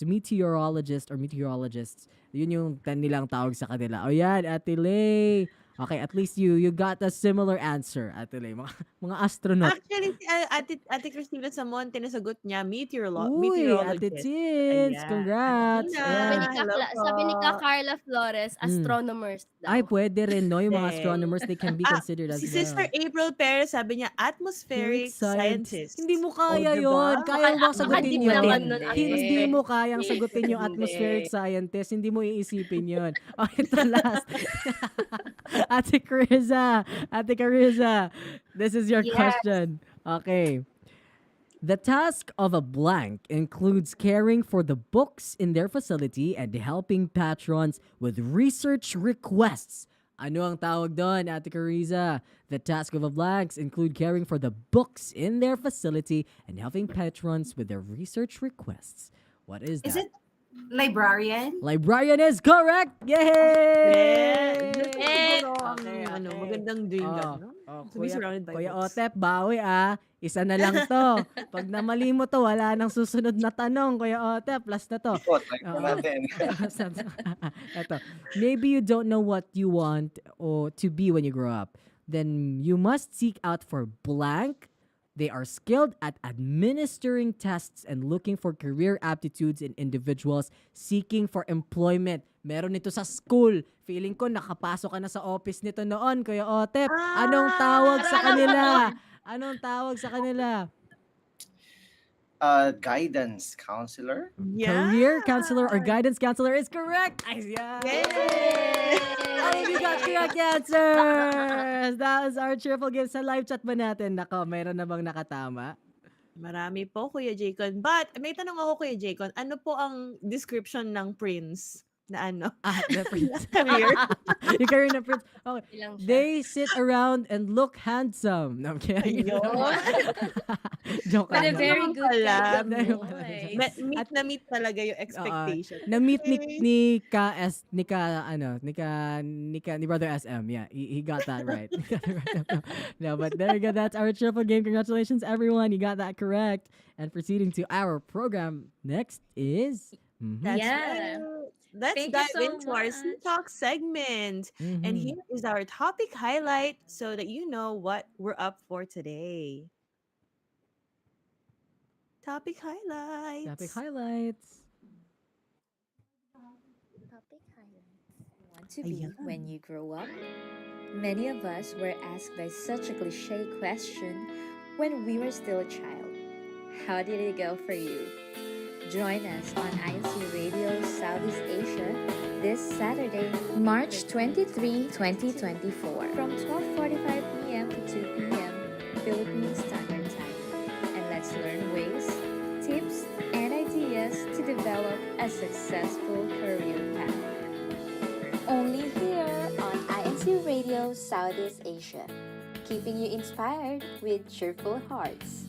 Yun yung nilang tawag sa kanila. O yan, Ate Lay. Okay, at least you got a similar answer, Ate Lay. Mga astronaut. Actually, Ate Cristina Samonte nasagot niya, meteorologist. Ate Tits, congrats. Sabi ni Carla Flores, astronomers daw. Ay, pwede rin, no? Yung mga astronomers, they can be considered as Si well. Sister April Perez, sabi niya, atmospheric scientist. Hindi mo kaya yun. Kaya mo sagutin yun. Hindi mo kayang sagutin yung atmospheric scientist. Hindi mo iisipin yun. Okay, ito last. Ate Carissa, this is your question. Okay. The task of a blank includes caring for the books in their facility and helping patrons with research requests. Ano ang tawag doon, Ate Carissa? The task of a blanks include caring for the books in their facility and helping patrons with their research requests. What is that? Is it librarian? Librarian is correct! Yay! Okay, magandang dream. Oh, To be surrounded by Kuya books. Otep, bawi Isa na lang to. Pag namali mo to, wala nang susunod na tanong, Kuya Otep. Last na to. Po, try po Oo. natin. Eto. Maybe you don't know what you want or to be when you grow up. Then you must seek out for blank. They are skilled at administering tests and looking for career aptitudes in individuals seeking for employment. Meron nito sa school. Feeling ko nakapasok ka na sa office nito noon, Kuya Otep. Anong tawag sa kanila? Anong tawag sa kanila? Guidance counselor? Career counselor or guidance counselor is correct. Yeah. Ay, you got correct answers. That was our cheerful game sa live chat ba natin. Nako, mayroon na bang nakatama? Marami po, Kuya Jaycon. But, may tanong ako, Kuya Jaycon. Ano po ang description ng prince na ano? The prince. Career? Yung career ng prince. Okay. Ilang siya. They sit around and look handsome. No, I'm kidding. Joke But a lang. very good Pala. boys. Meet na meet talaga yung expectation. Na-meet ni Brother SM. Yeah, he got that right. He got it right. No, but there you go. That's our triple game. Congratulations, everyone. You got that correct. And proceeding to our program, next is... That's Yeah. right. Let's Thank you dive so into our Sea much. Talk segment. And here is our topic highlight so that you know what we're up for today. Topic highlights. Topic highlights. Want to be when you grow up? Many of us were asked by such a cliche question when we were still a child. How did it go for you? Join us on INCRadio Southeast Asia this Saturday, March 23, 2024, from 12:45 p.m. to 2 p.m. Philippine Standard Time. And let's learn ways, tips, and ideas to develop a successful career path. Only here on INCRadio Southeast Asia, keeping you inspired with cheerful hearts.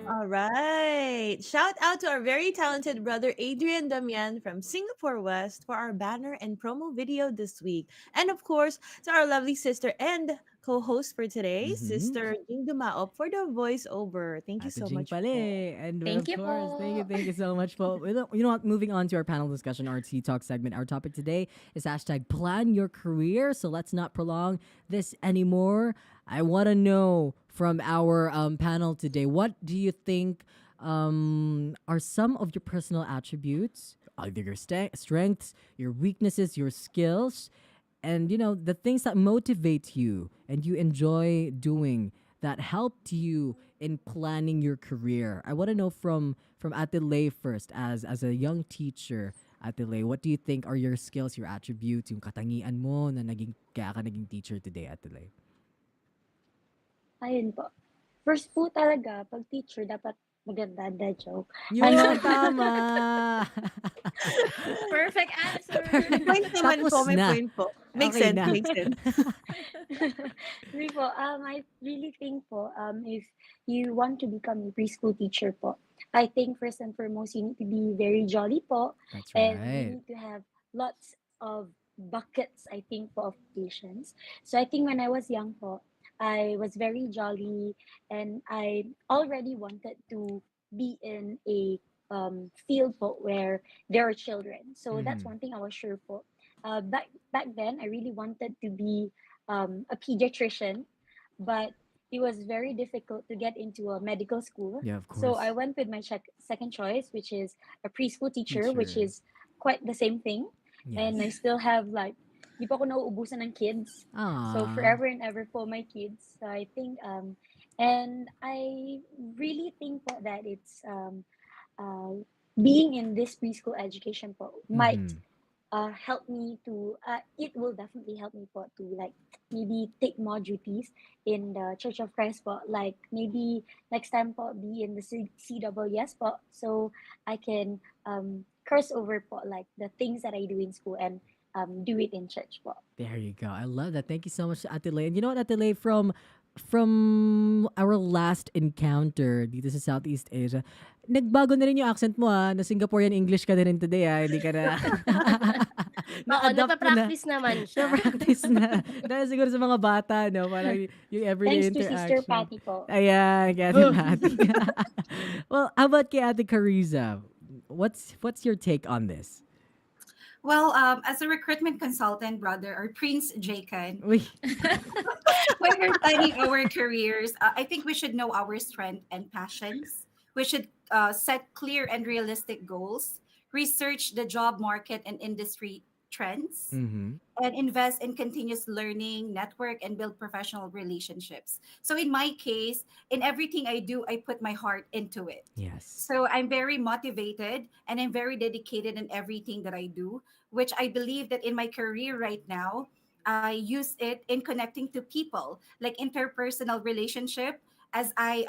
All right. Shout out to our very talented brother Adrian Damian from Singapore West for our banner and promo video this week. And of course, to our lovely sister and co-host for today, Sister Jing Dumaop for the voiceover. Thank you Ate so Jing much. pala eh. And Thank of you course, po. thank you so much po. You know what, moving on to our panel discussion, our Tea Talk segment. Our topic today is hashtag plan your career. So let's not prolong this anymore. I want to know from our panel today, what do you think are some of your personal attributes, either your strengths, your weaknesses, your skills, and you know the things that motivate you and you enjoy doing that helped you in planning your career. I want to know from Ate Lay first, as a young teacher. Ate Lay, what do you think are your skills, your attributes, yung katangian mo na kaya ka naging teacher today, Ate Lay? Ayun po. First po talaga, pag teacher, dapat maganda, joke. Yun, tama! Perfect answer. Point naman Tapos po, may na. point po. Makes Okay sense, na. makes sense. Hindi po, I really think po, if you want to become a preschool teacher po, I think first and foremost, you need to be very jolly po. That's And you right. need to have lots of buckets, I think, po, of patience. So I think when I was young po, I was very jolly and I already wanted to be in a field po where there are children. So that's one thing I was sure po. Back then, I really wanted to be a pediatrician, but it was very difficult to get into a medical school. Yeah, of course. So I went with my second choice, which is a preschool teacher, which Teacher. is quite the same thing. And I Yes. still have like, di pa ako nauubusan ng kids. So Aw. forever and ever for my kids. So I think, and I really think po that it's being in this preschool education po might help me to it will definitely help me po to like maybe take more duties in the Church of Christ po, like maybe next time po be in the CWS po, so I can curse over po like the things that I do in school and do it in church po. There you go. I love that. Thank you so much, Ate Lay. And you know what, Ate Lay, from our last encounter dito sa Southeast Asia, nagbago na rin yung accent mo na Singaporean English ka na rin today Hindi ka na Oo, na-adapt mo na. napa-practice naman siya. Na-practice na. Dahil siguro sa mga bata, no? Parang yung everyday Thanks to Sister interaction. Patty po. Ayan, kaya Ate Patty. Well, how about kay Ate Carissa? What's your take on this? Well, as a recruitment consultant, brother, or Prince Jacob, Uy. when we're planning our careers, I think we should know our strength and passions. We should set clear and realistic goals, research the job market and industry trends, Mm-hmm. and invest in continuous learning, network, and build professional relationships. So, in my case, in everything I do, I put my heart into it. Yes. So, I'm very motivated and I'm very dedicated in everything that I do, which I believe that in my career right now, I use it in connecting to people, like interpersonal relationship, as I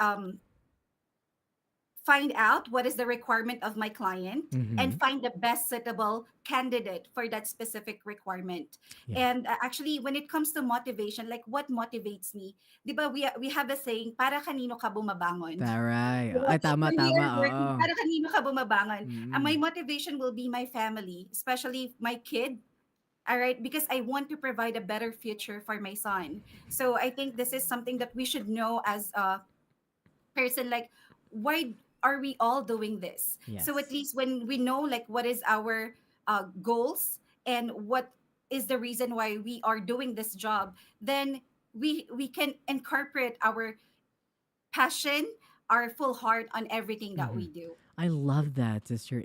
find out what is the requirement of my client and Mm-hmm. find the best suitable candidate for that specific requirement. Yeah. And actually, when it comes to motivation, like what motivates me, di ba, we have a saying, para kanino ka bumabangon? Taray. Diba? Ay, tama, When we tama. are working, Oo. para kanino ka bumabangon? And Mm. my motivation will be my family, especially my kid. All right, because I want to provide a better future for my son. So I think this is something that we should know as a person, like why are we all doing this? So at Yes. least when we know like what is our goals and what is the reason why we are doing this job, then we can incorporate our passion, our full heart on everything that we Mhm. do. I love that, Sister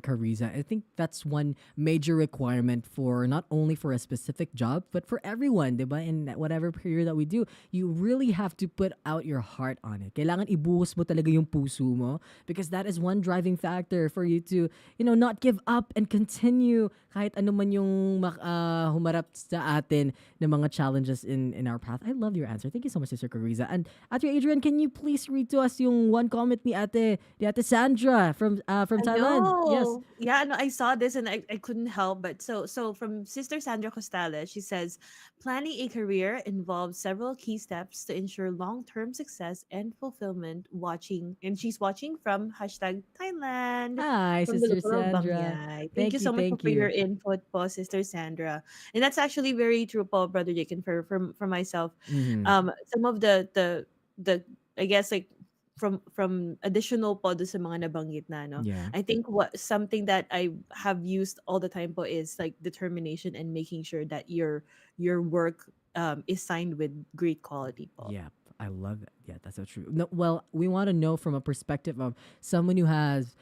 Carissa. I think that's one major requirement for not only for a specific job, but for everyone, diba? In whatever career that we do, you really have to put out your heart on it. Kailangan ibuhos mo talaga yung puso mo because that is one driving factor for you to, not give up and continue kahit ano man yung humarap sa atin ng mga challenges in our path. I love your answer. Thank you so much, Sister Carissa. And Ate Adrian, can you please read to us yung one comment ni Ate Sandra from Thailand? Yes. Hello. Yeah, no, I saw this and I couldn't help but so from Sister Sandra Costales, she says, planning a career involves several key steps to ensure long-term success and fulfillment. She's watching from #Thailand Hi, from the Sister Luturo Sandra. Bangyai. Thank you Thank you, so much po thank for your you. input po, Sister Sandra. And that's actually very true po, Brother Jake, and for myself. Mhm. Some of the I guess like from additional po do sa mga nabanggit na, no? Yeah. I think what something that I have used all the time po is like determination and making sure that your work is signed with great quality po. Yeah, I love that. Yeah, that's so true. No, well, we want to know from a perspective of someone who have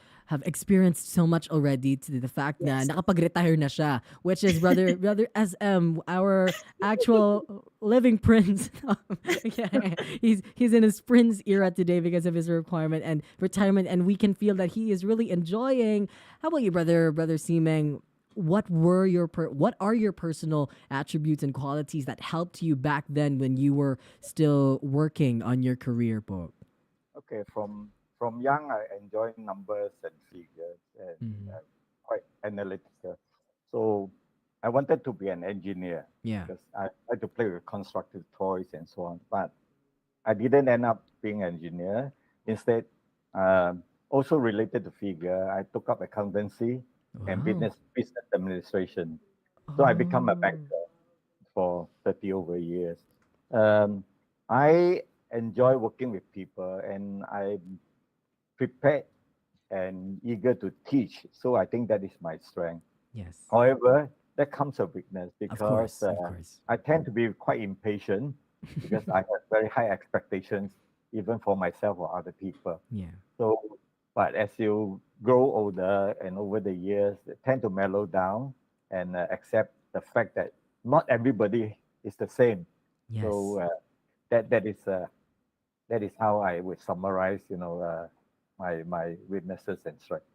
experienced so much already to the fact na Yes. nakapag-retire na siya, which is brother SM, our actual living prince. Yeah, he's in his prince era today because of his requirement and retirement, and we can feel that he is really enjoying. How about you, brother Simeng? What are your personal attributes and qualities that helped you back then when you were still working on your career, po? Okay, from young, I enjoy numbers and figures and Mhm. quite analytical. So I wanted to be an engineer Yeah. because I like to play with constructive toys and so on. But I didn't end up being an engineer. Instead, also related to figure, I took up accountancy and Wow. business administration. So I become a Oh. banker for 30 over years. I enjoy working with people and I'm prepared and eager to teach. So I think that is my strength. Yes. However, that comes a weakness Of course. because Of course. I tend to be quite impatient because I have very high expectations, even for myself or other people. Yeah. So, but as you grow older and over the years, they tend to mellow down and accept the fact that not everybody is the same. Yes. So that that is how I would summarize, my weaknesses and strengths.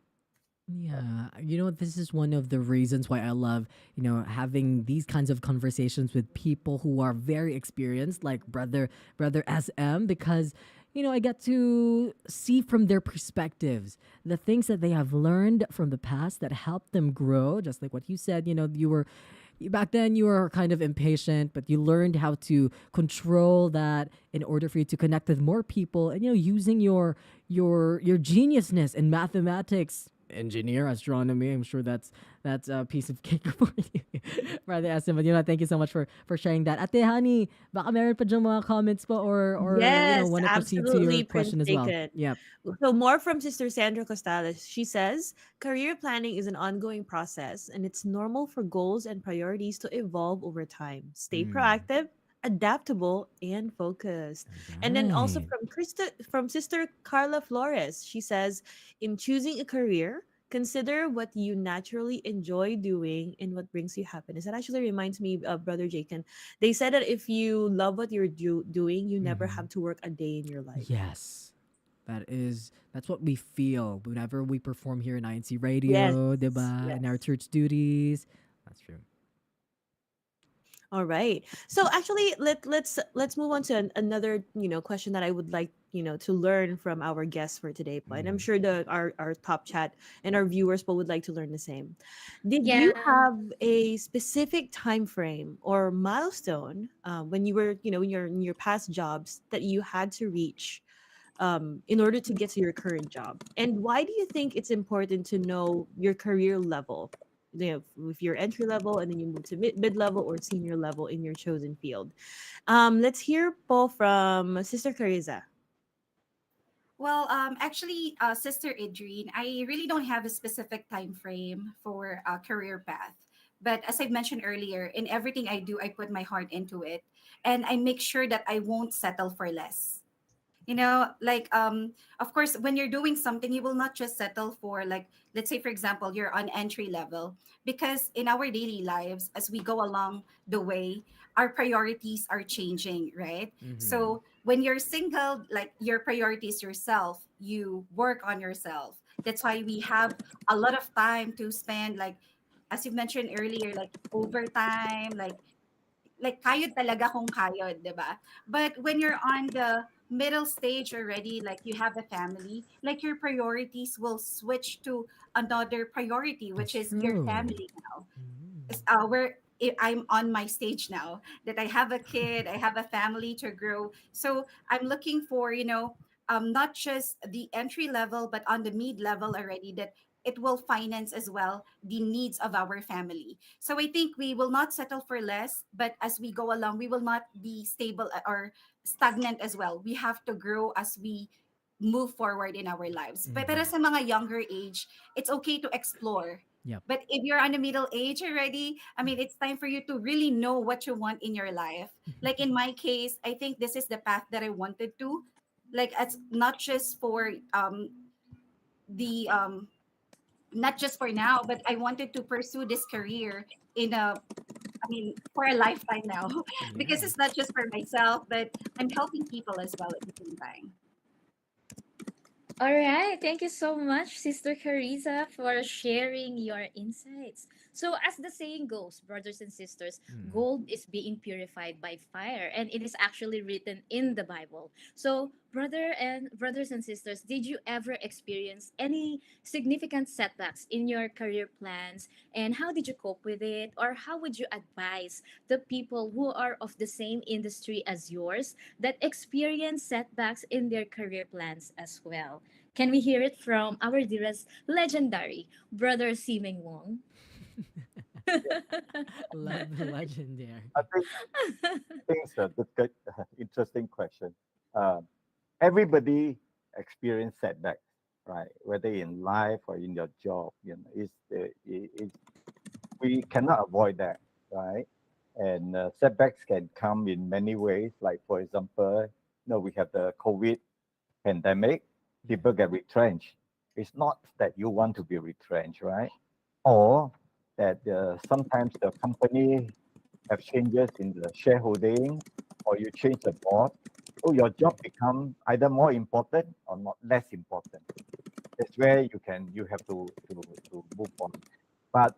Yeah, this is one of the reasons why I love, having these kinds of conversations with people who are very experienced, like brother SM, because I get to see from their perspectives the things that they have learned from the past that helped them grow. Just like what you said, back then you were kind of impatient, but you learned how to control that in order for you to connect with more people, and using your geniusness in mathematics engineer, astronomy. I'm sure that's a piece of cake for you, Brother Essen. But thank you so much for sharing that. Ate Honey, baka meron pa dyan mga comments po, or Yes, want to proceed to your absolutely, Prince question as well. Jacob. Yep. So more from Sister Sandra Costales. She says, career planning is an ongoing process and it's normal for goals and priorities to evolve over time. Stay Mm. proactive, adaptable, and focused. And then also Right. from Sister Carla Flores, she says, in choosing a career, consider what you naturally enjoy doing and what brings you happiness. That actually reminds me of Brother Jacob. They said that if you love what you're doing, you never Mm-hmm. have to work a day in your life. Yes. That's what we feel whenever we perform here in INC Yes. Radio, diba? In our Yes. church duties. That's true. All right. So actually, let's move on to another question that I would like to learn from our guests for today, po. And I'm sure our top chat and our viewers po would like to learn the same. Did Yeah. you have a specific time frame or milestone when you were in your past jobs that you had to reach in order to get to your current job? And why do you think it's important to know your career level? If you're entry level and then you move to mid level or senior level in your chosen field. Let's hear po from Sister Carissa. Well, actually, Sister Idrine, I really don't have a specific time frame for a career path. But as I mentioned earlier, in everything I do, I put my heart into it, and I make sure that I won't settle for less. Like of course, when you're doing something, you will not just settle for, like, let's say for example, you're on entry level, because in our daily lives, as we go along the way, our priorities are changing, right? Mm-hmm. So when you're single, like, your priorities yourself, you work on yourself. That's why we have a lot of time to spend, like, as you mentioned earlier, like overtime, like kayod talaga kung kayod, 'di ba? But when you're on the middle stage already, like you have a family, like your priorities will switch to another priority, which That's is your true. family now. I'm on my stage now that I have a kid, I have a family to grow. So I'm looking for, not just the entry level, but on the mid level already, that it will finance as well the needs of our family. So I think we will not settle for less, but as we go along, we will not be stable or stagnant as well. We have to grow as we move forward in our lives. But para sa mga younger age, it's okay to explore. Yep. But if you're on the middle age already, I mean, it's time for you to really know what you want in your life. Like in my case, I think this is the path that I wanted to. Like, it's not just for the not just for now, but I wanted to pursue this career for a lifetime now, because Yeah. it's not just for myself, but I'm helping people as well at the same time. All right. Thank you so much, Sister Carissa, for sharing your insights. So, as the saying goes, brothers and sisters, gold is being purified by fire, and it is actually written in the Bible. So, brothers and sisters, did you ever experience any significant setbacks in your career plans, and how did you cope with it, or how would you advise the people who are of the same industry as yours that experience setbacks in their career plans as well? Can we hear it from our dearest legendary brother Simeng Wong? Legendary. I think it's a good, interesting question. Um, Everybody experience setbacks, right? Whether in life or in your job, we cannot avoid that, right? And setbacks can come in many ways. Like for example, we have the COVID pandemic. People get retrenched. It's not that you want to be retrenched, right? Or that sometimes the company have changes in the shareholding, or you change the board, so your job become either more important or not less important. That's where you have to move on. But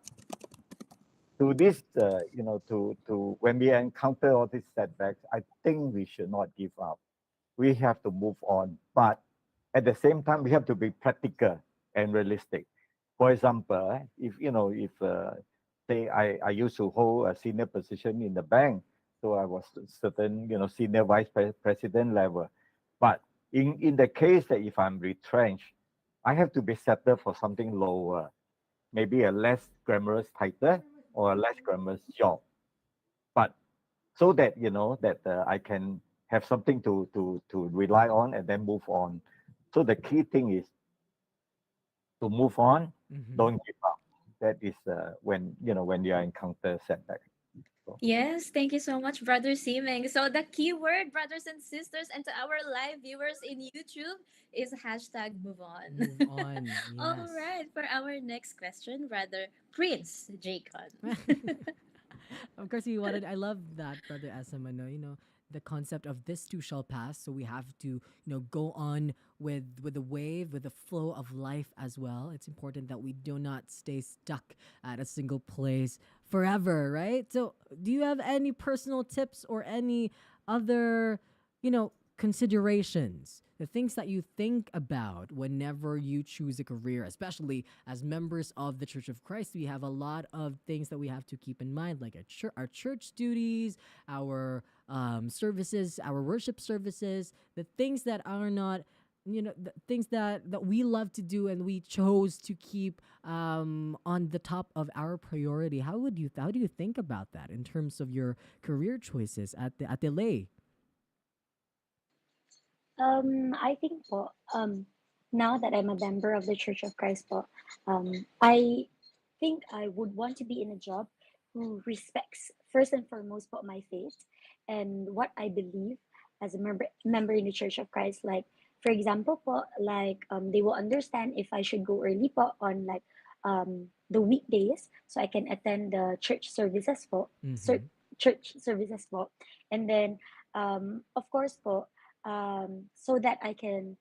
to this, to when we encounter all these setbacks, I think we should not give up. We have to move on, but at the same time, we have to be practical and realistic. For example, if say I used to hold a senior position in the bank, so I was certain senior vice president level. But in the case that if I'm retrenched, I have to be settled for something lower, maybe a less glamorous title or a less glamorous job, but so that that I can have something to rely on and then move on. So the key thing is to move on, don't give up. That is when you encounter setback. So, Yes, thank you so much, Brother Siming. So the keyword, brothers and sisters, and to our live viewers in YouTube is hashtag move on. Move on. All Yes. right, for our next question, Brother Prince Jacob. Of course, we wanted. I love that, Brother Asamano. The concept of this too shall pass. So we have to, go on with the wave, with the flow of life as well. It's important that we do not stay stuck at a single place forever, right? So, do you have any personal tips or any other, considerations? The things that you think about whenever you choose a career, especially as members of the Church of Christ, we have a lot of things that we have to keep in mind, like our church duties, our services, our worship services, the things that are not, the things that we love to do and we chose to keep on the top of our priority. How do you think about that in terms of your career choices at the lay? I think po, now that I'm a member of the Church of Christ po, I think I would want to be in a job who respects first and foremost po my faith and what I believe as a member in the Church of Christ. Like for example po, like they will understand if I should go early po on like the weekdays so I can attend the church services po, church services po, and then of course po so that I can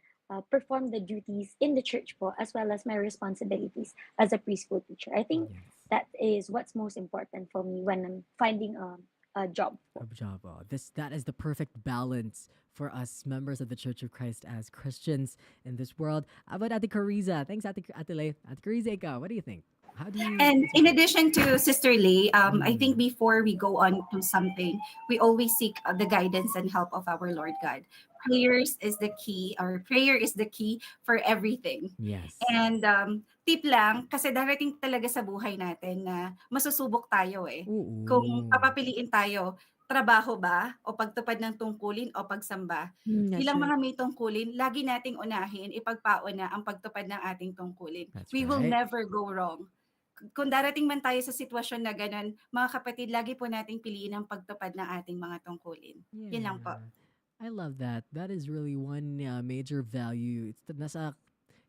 perform the duties in the church po, as well as my responsibilities as a preschool teacher. I think that is what's most important for me when I'm finding a job. Bravo. That is the perfect balance for us members of the Church of Christ as Christians in this world. How about Ate Cariza? Thanks, Ate Lay. Ate Cariza, ikaw, what do you think? How do you? And in addition to Sister Lay, I think before we go on to something, we always seek the guidance and help of our Lord God. Prayers is the key, or prayer is the key for everything. Yes. And tip lang, kasi darating talaga sa buhay natin na masusubok tayo eh. Kung papapiliin tayo, trabaho ba o pagtupad ng tungkulin o pagsamba. Bilang mga may tungkulin, lagi nating unahin, ipagpauna ang pagtupad ng ating tungkulin. We will never go wrong. Kung darating man tayo sa sitwasyon na ganun, mga kapatid, lagi po nating piliin ang pagtupad ng ating mga tungkulin. Yun lang po. I love that. That is really one major value. It's nasa,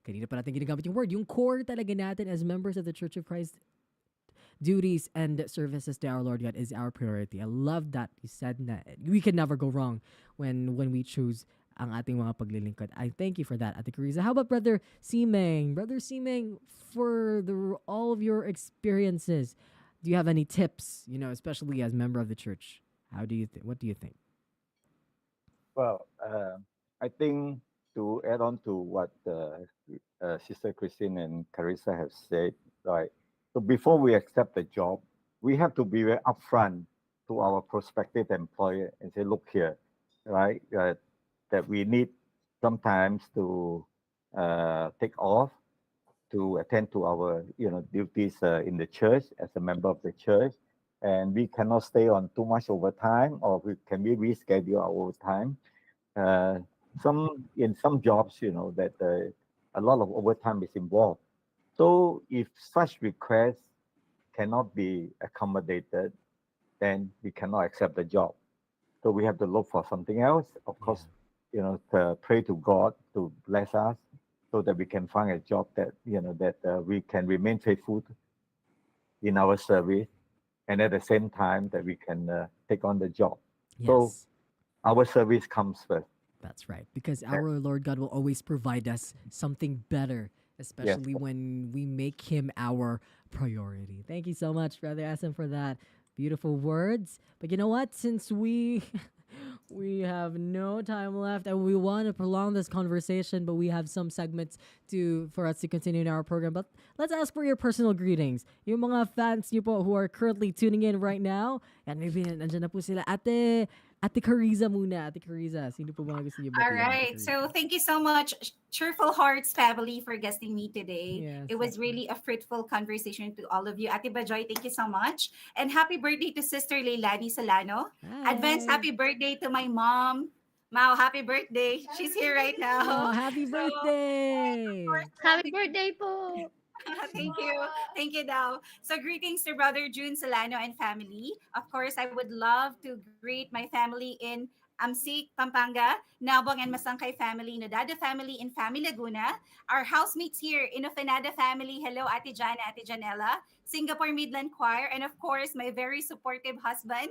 kanina pa natin ginagamit yung word, yung core talaga natin as members of the Church of Christ. Duties and services to our Lord God is our priority. I love that you said that we can never go wrong when we choose ang ating mga paglilingkod. I thank you for that, Ate Carissa. How about Brother Simeng? Brother Simeng, for all of your experiences, do you have any tips, especially as member of the church? What do you think? Well, I think to add on to what Sister Christine and Carissa have said, right? So before we accept the job, we have to be very upfront to our prospective employer and say, look here, right? That we need sometimes to take off to attend to our duties in the church as a member of the church, and we cannot stay on too much overtime, or can we reschedule our overtime? In some jobs, that a lot of overtime is involved. So if such requests cannot be accommodated, then we cannot accept the job. So we have to look for something else. Of course, to pray to God to bless us so that we can find a job that we can remain faithful in our service, and at the same time that we can take on the job. Yes. So our service comes first. That's right, because our Lord God will always provide us something better, especially when we make Him our priority. Thank you so much, Brother Asim, for that beautiful words. But you know what? Since we have no time left and we want to prolong this conversation, but we have some segments for us to continue in our program. But let's ask for your personal greetings. Yung mga fans niyo po who are currently tuning in right now, and maybe nandiyan na po sila. Ate Ate Cariza muna. Ate Cariza, sino po mga gusto niyo All batiin, Ate right. Cariza? So thank you so much, Cheerful Hearts family, for guesting me today. Yes, It of was really a fruitful conversation to all of you. Ate Bajoy, thank you so much. And happy birthday to Sister Leilani Solano. Advance Hi. happy birthday to my mom. Mao, happy birthday. She's here right Oh, now. happy So, of birthday! course, Happy birthday po! thank you. Thank you, Dao. So, greetings to Brother June Solano and family. Of course, I would love to greet my family in Amsik, Pampanga, Nabong and Masangkay family, Nodada family in Fami Laguna, our housemates here in Ofenada family. Hello, Ate Jana, Ate Janela, Singapore Midland Choir, and of course, my very supportive husband,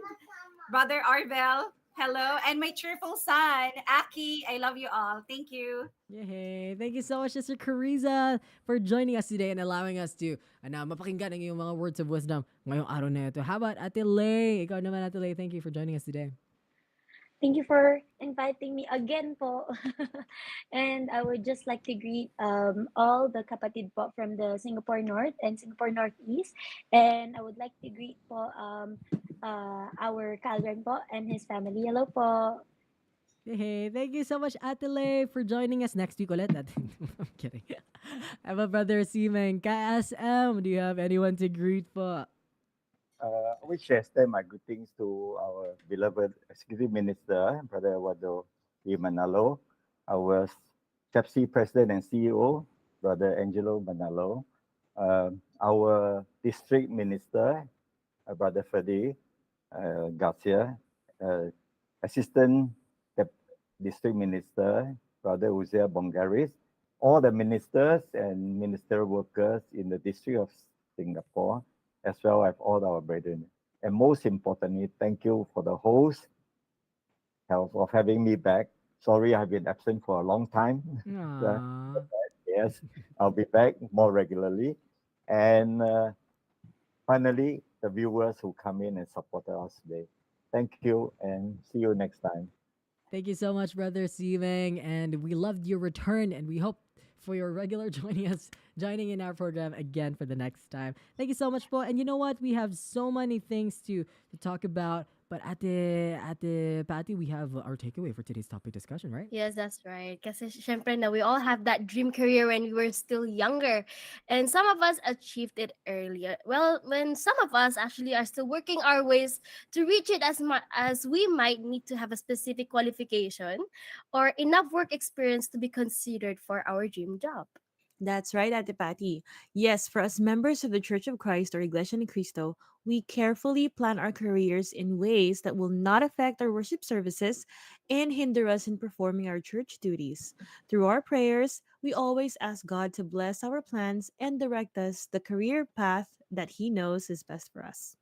Brother Arvel. Hello, and my cheerful son, Aki. I love you all. Thank you. Yay! Thank you so much, Sister Cariza, for joining us today and allowing us to mapakinggan ang iyong mga words of wisdom ngayong araw na ito. How about Ate Lay? Ikaw naman, Ate Lay. Thank you for joining us today. Thank you for inviting me again po. And I would just like to greet all the kapatid po from the Singapore North and Singapore Northeast. And I would like to greet po our Calvin po and his family. Hello po. Hey, thank you so much, Ate Lay, for joining us next week ulit. I'm kidding. I have a brother, Simeng. KSM, do you have anyone to greet po? I wish to extend my greetings to our beloved Executive Minister, Brother Wado Manalo, our CHEPSI President and CEO, Brother Angelo Manalo, our District Minister, Brother Freddy Garcia, Assistant District Minister, Brother Uzia Bongaris, all the ministers and ministerial workers in the District of Singapore, as well as all our brethren. And most importantly, thank you for the host of having me back. Sorry, I've been absent for a long time. Yes, I'll be back more regularly. And finally, the viewers who come in and supported us today. Thank you and see you next time. Thank you so much, Brother Simeng. And we loved your return and we hope for your regular joining in our program again for the next time. Thank you so much po. And you know what? We have so many things to talk about. But Ate Patty, we have our takeaway for today's topic discussion, right? Yes, that's right. Kasi syempre na we all have that dream career when we were still younger. And some of us achieved it earlier. Well, when some of us actually are still working our ways to reach it as we might need to have a specific qualification or enough work experience to be considered for our dream job. That's right, Ate Patty. Yes, for us members of the Church of Christ or Iglesia ni Cristo, we carefully plan our careers in ways that will not affect our worship services and hinder us in performing our church duties. Through our prayers, we always ask God to bless our plans and direct us the career path that He knows is best for us.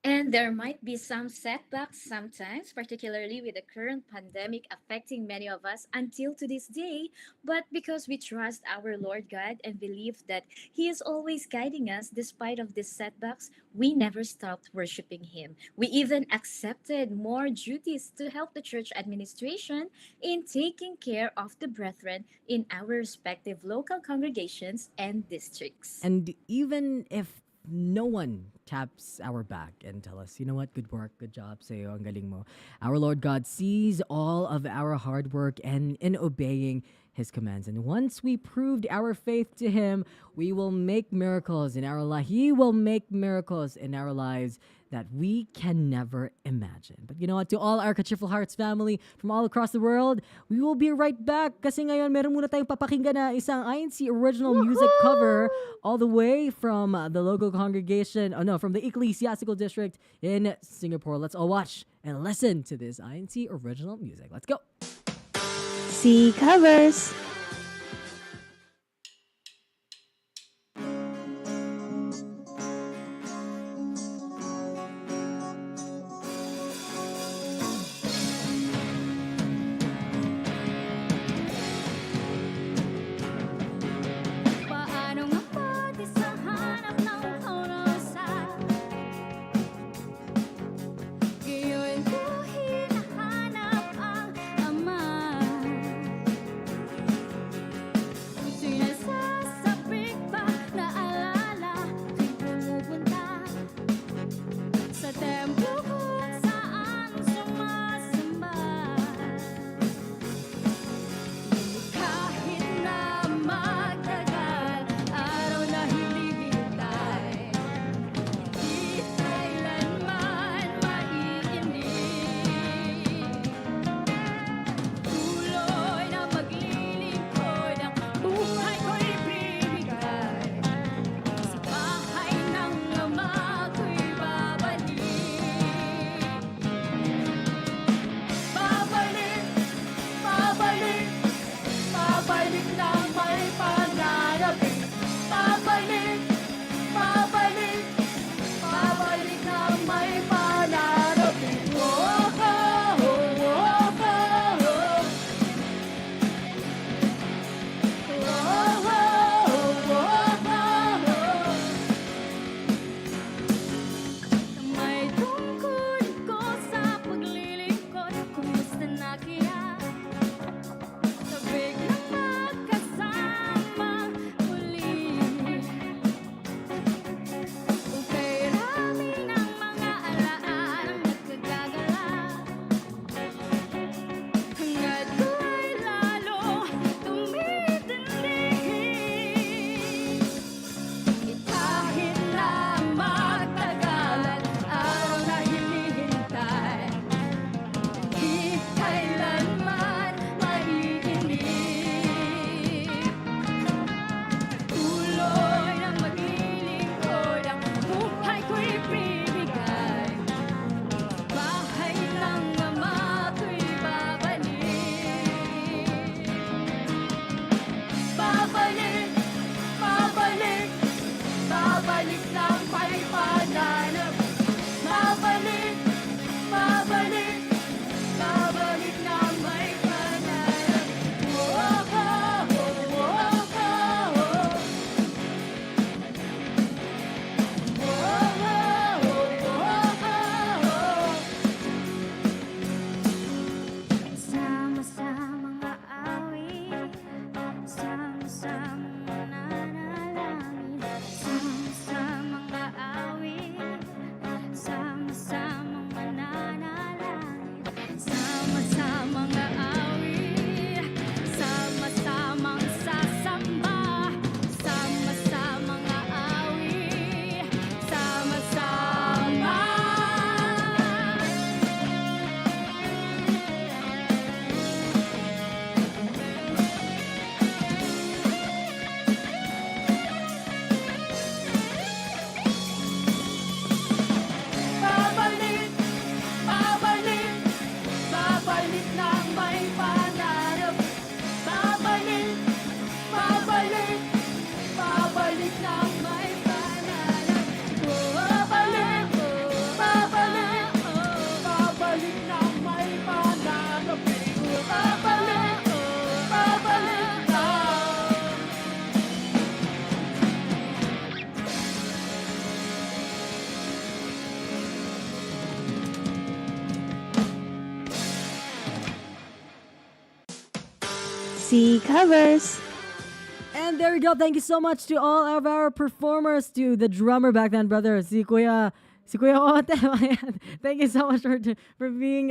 And there might be some setbacks sometimes, particularly with the current pandemic affecting many of us until to this day. But because we trust our Lord God and believe that He is always guiding us despite of these setbacks, we never stopped worshiping Him. We even accepted more duties to help the church administration in taking care of the brethren in our respective local congregations and districts. And even if no one taps our back and tell us, you know what, good work, good job, sa'yo, ang galing mo. Our Lord God sees all of our hard work and in obeying His commands. And once we proved our faith to Him, we will make miracles in our life. He will make miracles in our lives that we can never imagine. But you know what? To all our Ka-Cheerful Hearts family from all across the world, we will be right back kasi ngayon meron muna tayong papakinggan na isang INC original music cover all the way from the local congregation, from the ecclesiastical district in Singapore. Let's all watch and listen to this INC original music. Let's go. See covers. C covers. And there we go. Thank you so much to all of our performers, to the drummer back then, brother, si Kuya Ote. Ayan. Thank you so much for being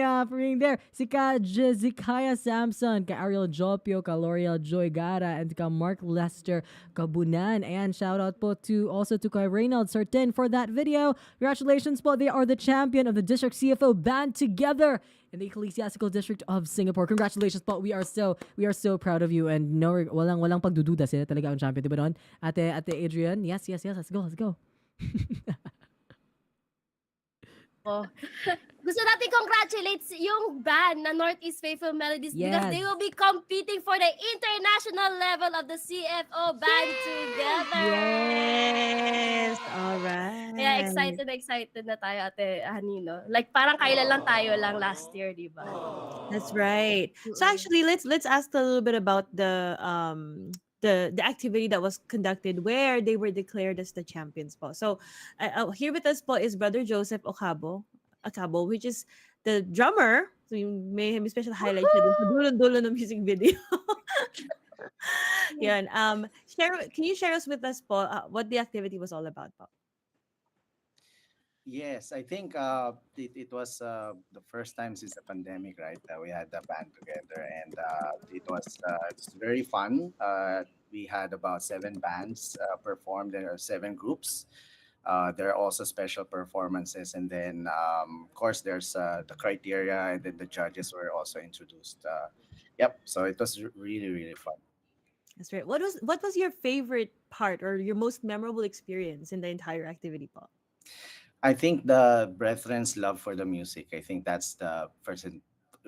there. Si Ka Jezikaya Samson, ka Ariel Jopio, ka L'Oreal Joy Gara, and ka Mark Lester Kabunan. And shout out po to also to Kay Reynald Sartin for that video. Congratulations po. They are the champion of the district CFO band together in the Ecclesiastical District of Singapore. Congratulations po. We are so proud of you, and no walang pagdududa, sila talaga ang champion, diba doon? Ate Adrian. Yes. Let's go. Oh. Gusto natin congratulate yung band na Northeast Faithful Melodies because Yes. they will be competing for the international level of the CFO band together. Yes! Kaya Alright. excited na tayo, Ate Hanino. Like parang kailan lang tayo lang last year, di ba? That's right. So actually, let's ask a little bit about the activity that was conducted where they were declared as the champions po. So here with us po is Brother Joseph Acabo, which is the drummer. So yung may special highlight siya dun sa dulo-dulo ng music video. Yan. Can you share us with us po what the activity was all about po? Yes, I think it was the first time since the pandemic, right? We had the band together, and it's very fun. We had about 7 bands performed. There are 7 groups. There are also special performances, and then of course there's the criteria, and then the judges were also introduced. Yep, so it was really fun. That's right. What was your favorite part or your most memorable experience in the entire activity po? I think the brethren's love for the music. I think that's the first.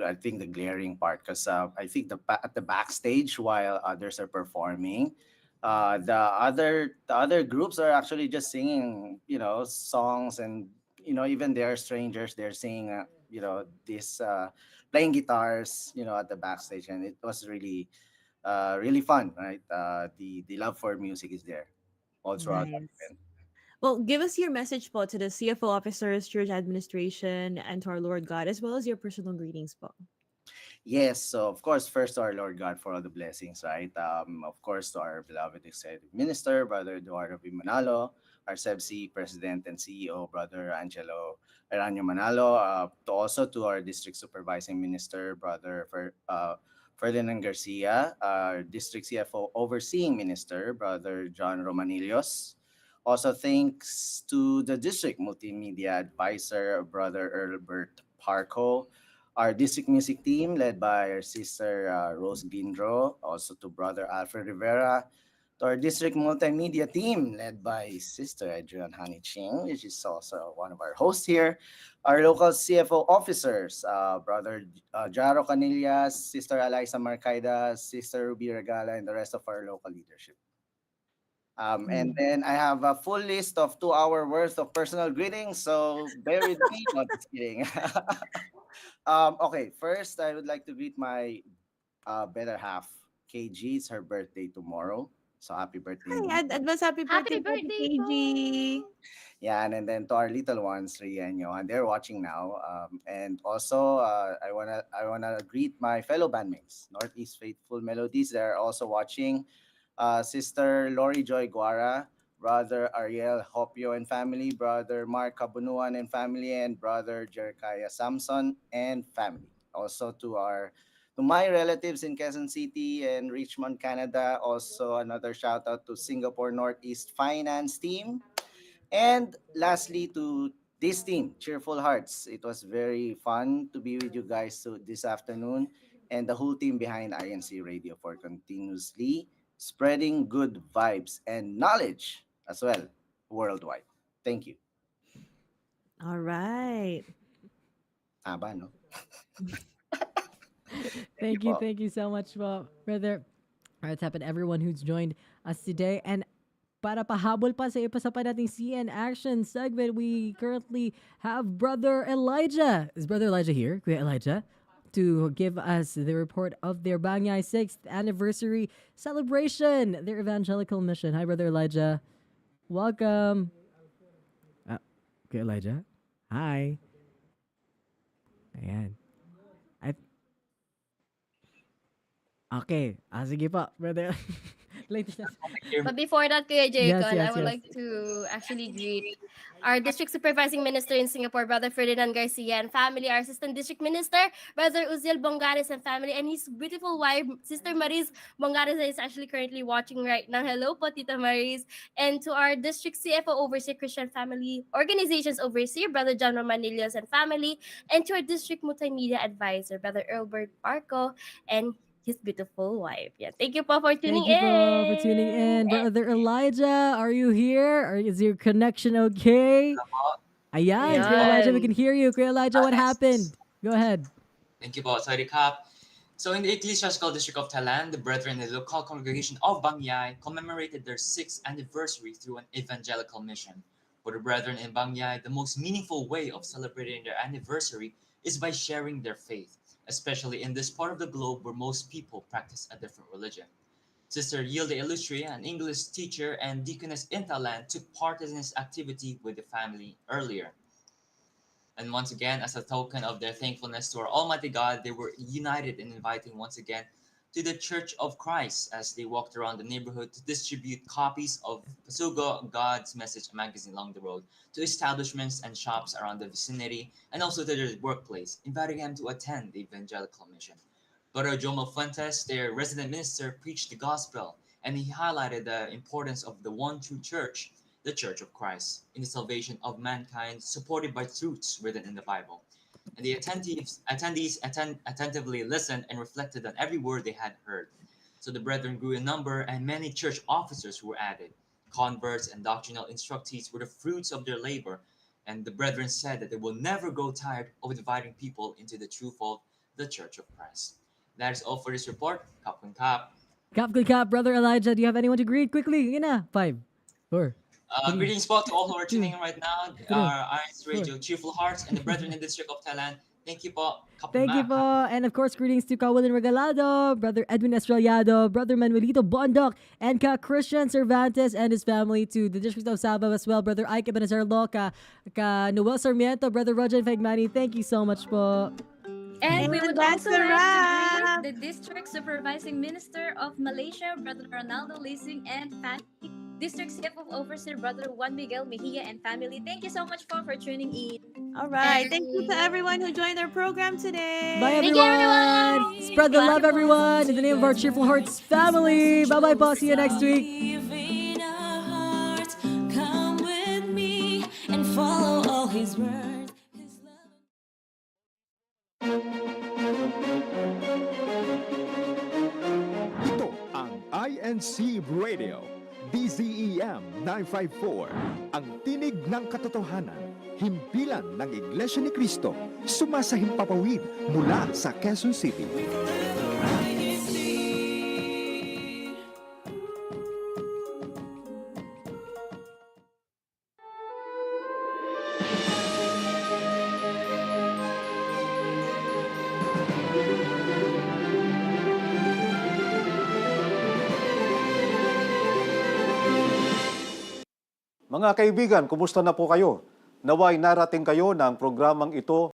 I think the glaring part because I think at the backstage while others are performing, the other groups are actually just singing, songs, and even they're strangers. They're singing, this playing guitars, at the backstage, and it was really fun, right? The love for music is there all throughout that Nice. event. Well, give us your message po to the CFO officers, church administration, and to our Lord God, as well as your personal greetings po. Yes, so of course, first to our Lord God for all the blessings, right? Of course, to our beloved executive minister, Brother Eduardo V. Manalo, our SEBC President and CEO, Brother Angelo Aranyo Manalo, also to our district supervising minister, Brother Ferdinand Garcia, our district CFO overseeing minister, Brother John Romanillos. Also, thanks to the district multimedia advisor, Brother Earlbert Parco, our district music team led by our sister Rose Gindro, also to Brother Alfred Rivera, to our district multimedia team led by Sister Adrian Honey Ching, which is also one of our hosts here, our local CFO officers, Brother Jaro Canillas, Sister Eliza Marcaida, Sister Ruby Regala, and the rest of our local leadership. And then I have a full list of 2 hour worth of personal greetings, so bear with me. No, just kidding. Okay, first I would like to greet my better half, KG. It's her birthday tomorrow, so happy birthday, Hi, ma'am. advance happy birthday, Happy po to birthday KG. po! Yeah, and then to our little ones, Ria and Johan, they're watching now. And also, I wanna greet my fellow bandmates, Northeast Faithful Melodies. They're also watching. Sister Lori Joy Guara, Brother Ariel Hopio and family, Brother Mark Kabunuan and family, and Brother Jeremiah Samson and family. Also to my relatives in Quezon City and Richmond, Canada. Also another shout out to Singapore Northeast Finance Team. And lastly, to this team, Cheerful Hearts. It was very fun to be with you guys this afternoon, and the whole team behind INC Radio for continuously spreading good vibes and knowledge as well worldwide. Thank you. All right. Tama, no? Thank you so much, brother. All right, tap everyone who's joined us today. And para pahabol pa sa isa pa nating CN Action segment, we currently have Brother Elijah. Is Brother Elijah here? Kuya Elijah? To give us the report of their Banyai 6th anniversary celebration, their evangelical mission. Hi, Brother Elijah. Welcome. Kuya Elijah. Hi. Ayan. Okay. Sige po, brother. Later. But before that, Kuya Yes, Jaycon, I yes, would yes. like to actually greet our District Supervising Minister in Singapore, Brother Ferdinand Garcia and family, our Assistant District Minister, Brother Uziel Bongares and family, and his beautiful wife, Sister Maris Bongares, that is actually currently watching right now. Hello po, Tita Maris. And to our District CFO Overseer Christian Family Organizations Overseer, Brother John Romanillos and family, and to our District Multimedia Advisor, Brother Earlbert Barco, and his beautiful wife. Yeah, thank you po for tuning Thank you po for tuning in. in. Brother Elijah, are you here? Is your connection okay? Ayan, Kuya Elijah, we can hear you. Kuya Elijah, what happened? Go ahead. Thank you po. Sorry, Kap. So in the Ecclesiastical District of Thailand, the brethren in the local congregation of Bangyai commemorated their 6th anniversary through an evangelical mission. For the brethren in Bangyai, the most meaningful way of celebrating their anniversary is by sharing their faith, especially in this part of the globe where most people practice a different religion. Sister Yilde Illustria, an English teacher and deaconess in Thailand, took part in this activity with the family earlier. And once again, as a token of their thankfulness to our Almighty God, they were united in inviting once again to the Church of Christ as they walked around the neighborhood to distribute copies of Pasugo, God's Message magazine along the road, to establishments and shops around the vicinity, and also to their workplace, inviting them to attend the evangelical mission. Brother Jomo Fuentes, their resident minister, preached the gospel, and he highlighted the importance of the one true church, the Church of Christ, in the salvation of mankind, supported by truths written in the Bible. And the attendees attentively listened and reflected on every word they had heard. So the brethren grew in number, and many church officers were added. Converts and doctrinal instructees were the fruits of their labor, and the brethren said that they will never grow tired of dividing people into the true fold, the Church of Christ. That is all for this report. Kapun Kap. Kap, good kap. Brother Elijah, do you have anyone to greet? Quickly, yun na. 5, 4, 3, Greetings po to all who are tuning in right now. Our INCRadio, Four. Cheerful Hearts, and the brethren in the District of Thailand. Thank you po. Kapun Thank you Mak. po. And of course, greetings to Kawilin Regalado, Brother Edwin Estrellado, Brother Manuelito Bondok, and Ka Christian Cervantes and his family, to the District of Sabah as well, Brother Ike Benazarlo, Ka Noel Sarmiento, Brother Roger Fegmani. Thank you so much po. And we would that's also a like to wrap. greet the District Supervising Minister of Malaysia, Brother Ronaldo Leasing and family, District CFO Overseer, Brother Juan Miguel Mejia and family. Thank you so much for tuning in. All right. Thank you to everyone who joined our program today. Bye, everyone. Spread the love, everyone. In the name of our Cheerful Hearts family. Bye-bye, po. See you next week. Come with me and follow all his words. Ito ang INCRadio, DZEM 954, ang tinig ng katotohanan, himpilan ng Iglesia ni Cristo, sumasahimpapawid mula sa Quezon City. Mga kaibigan, kumusta na po kayo? Naway narating kayo ng programang ito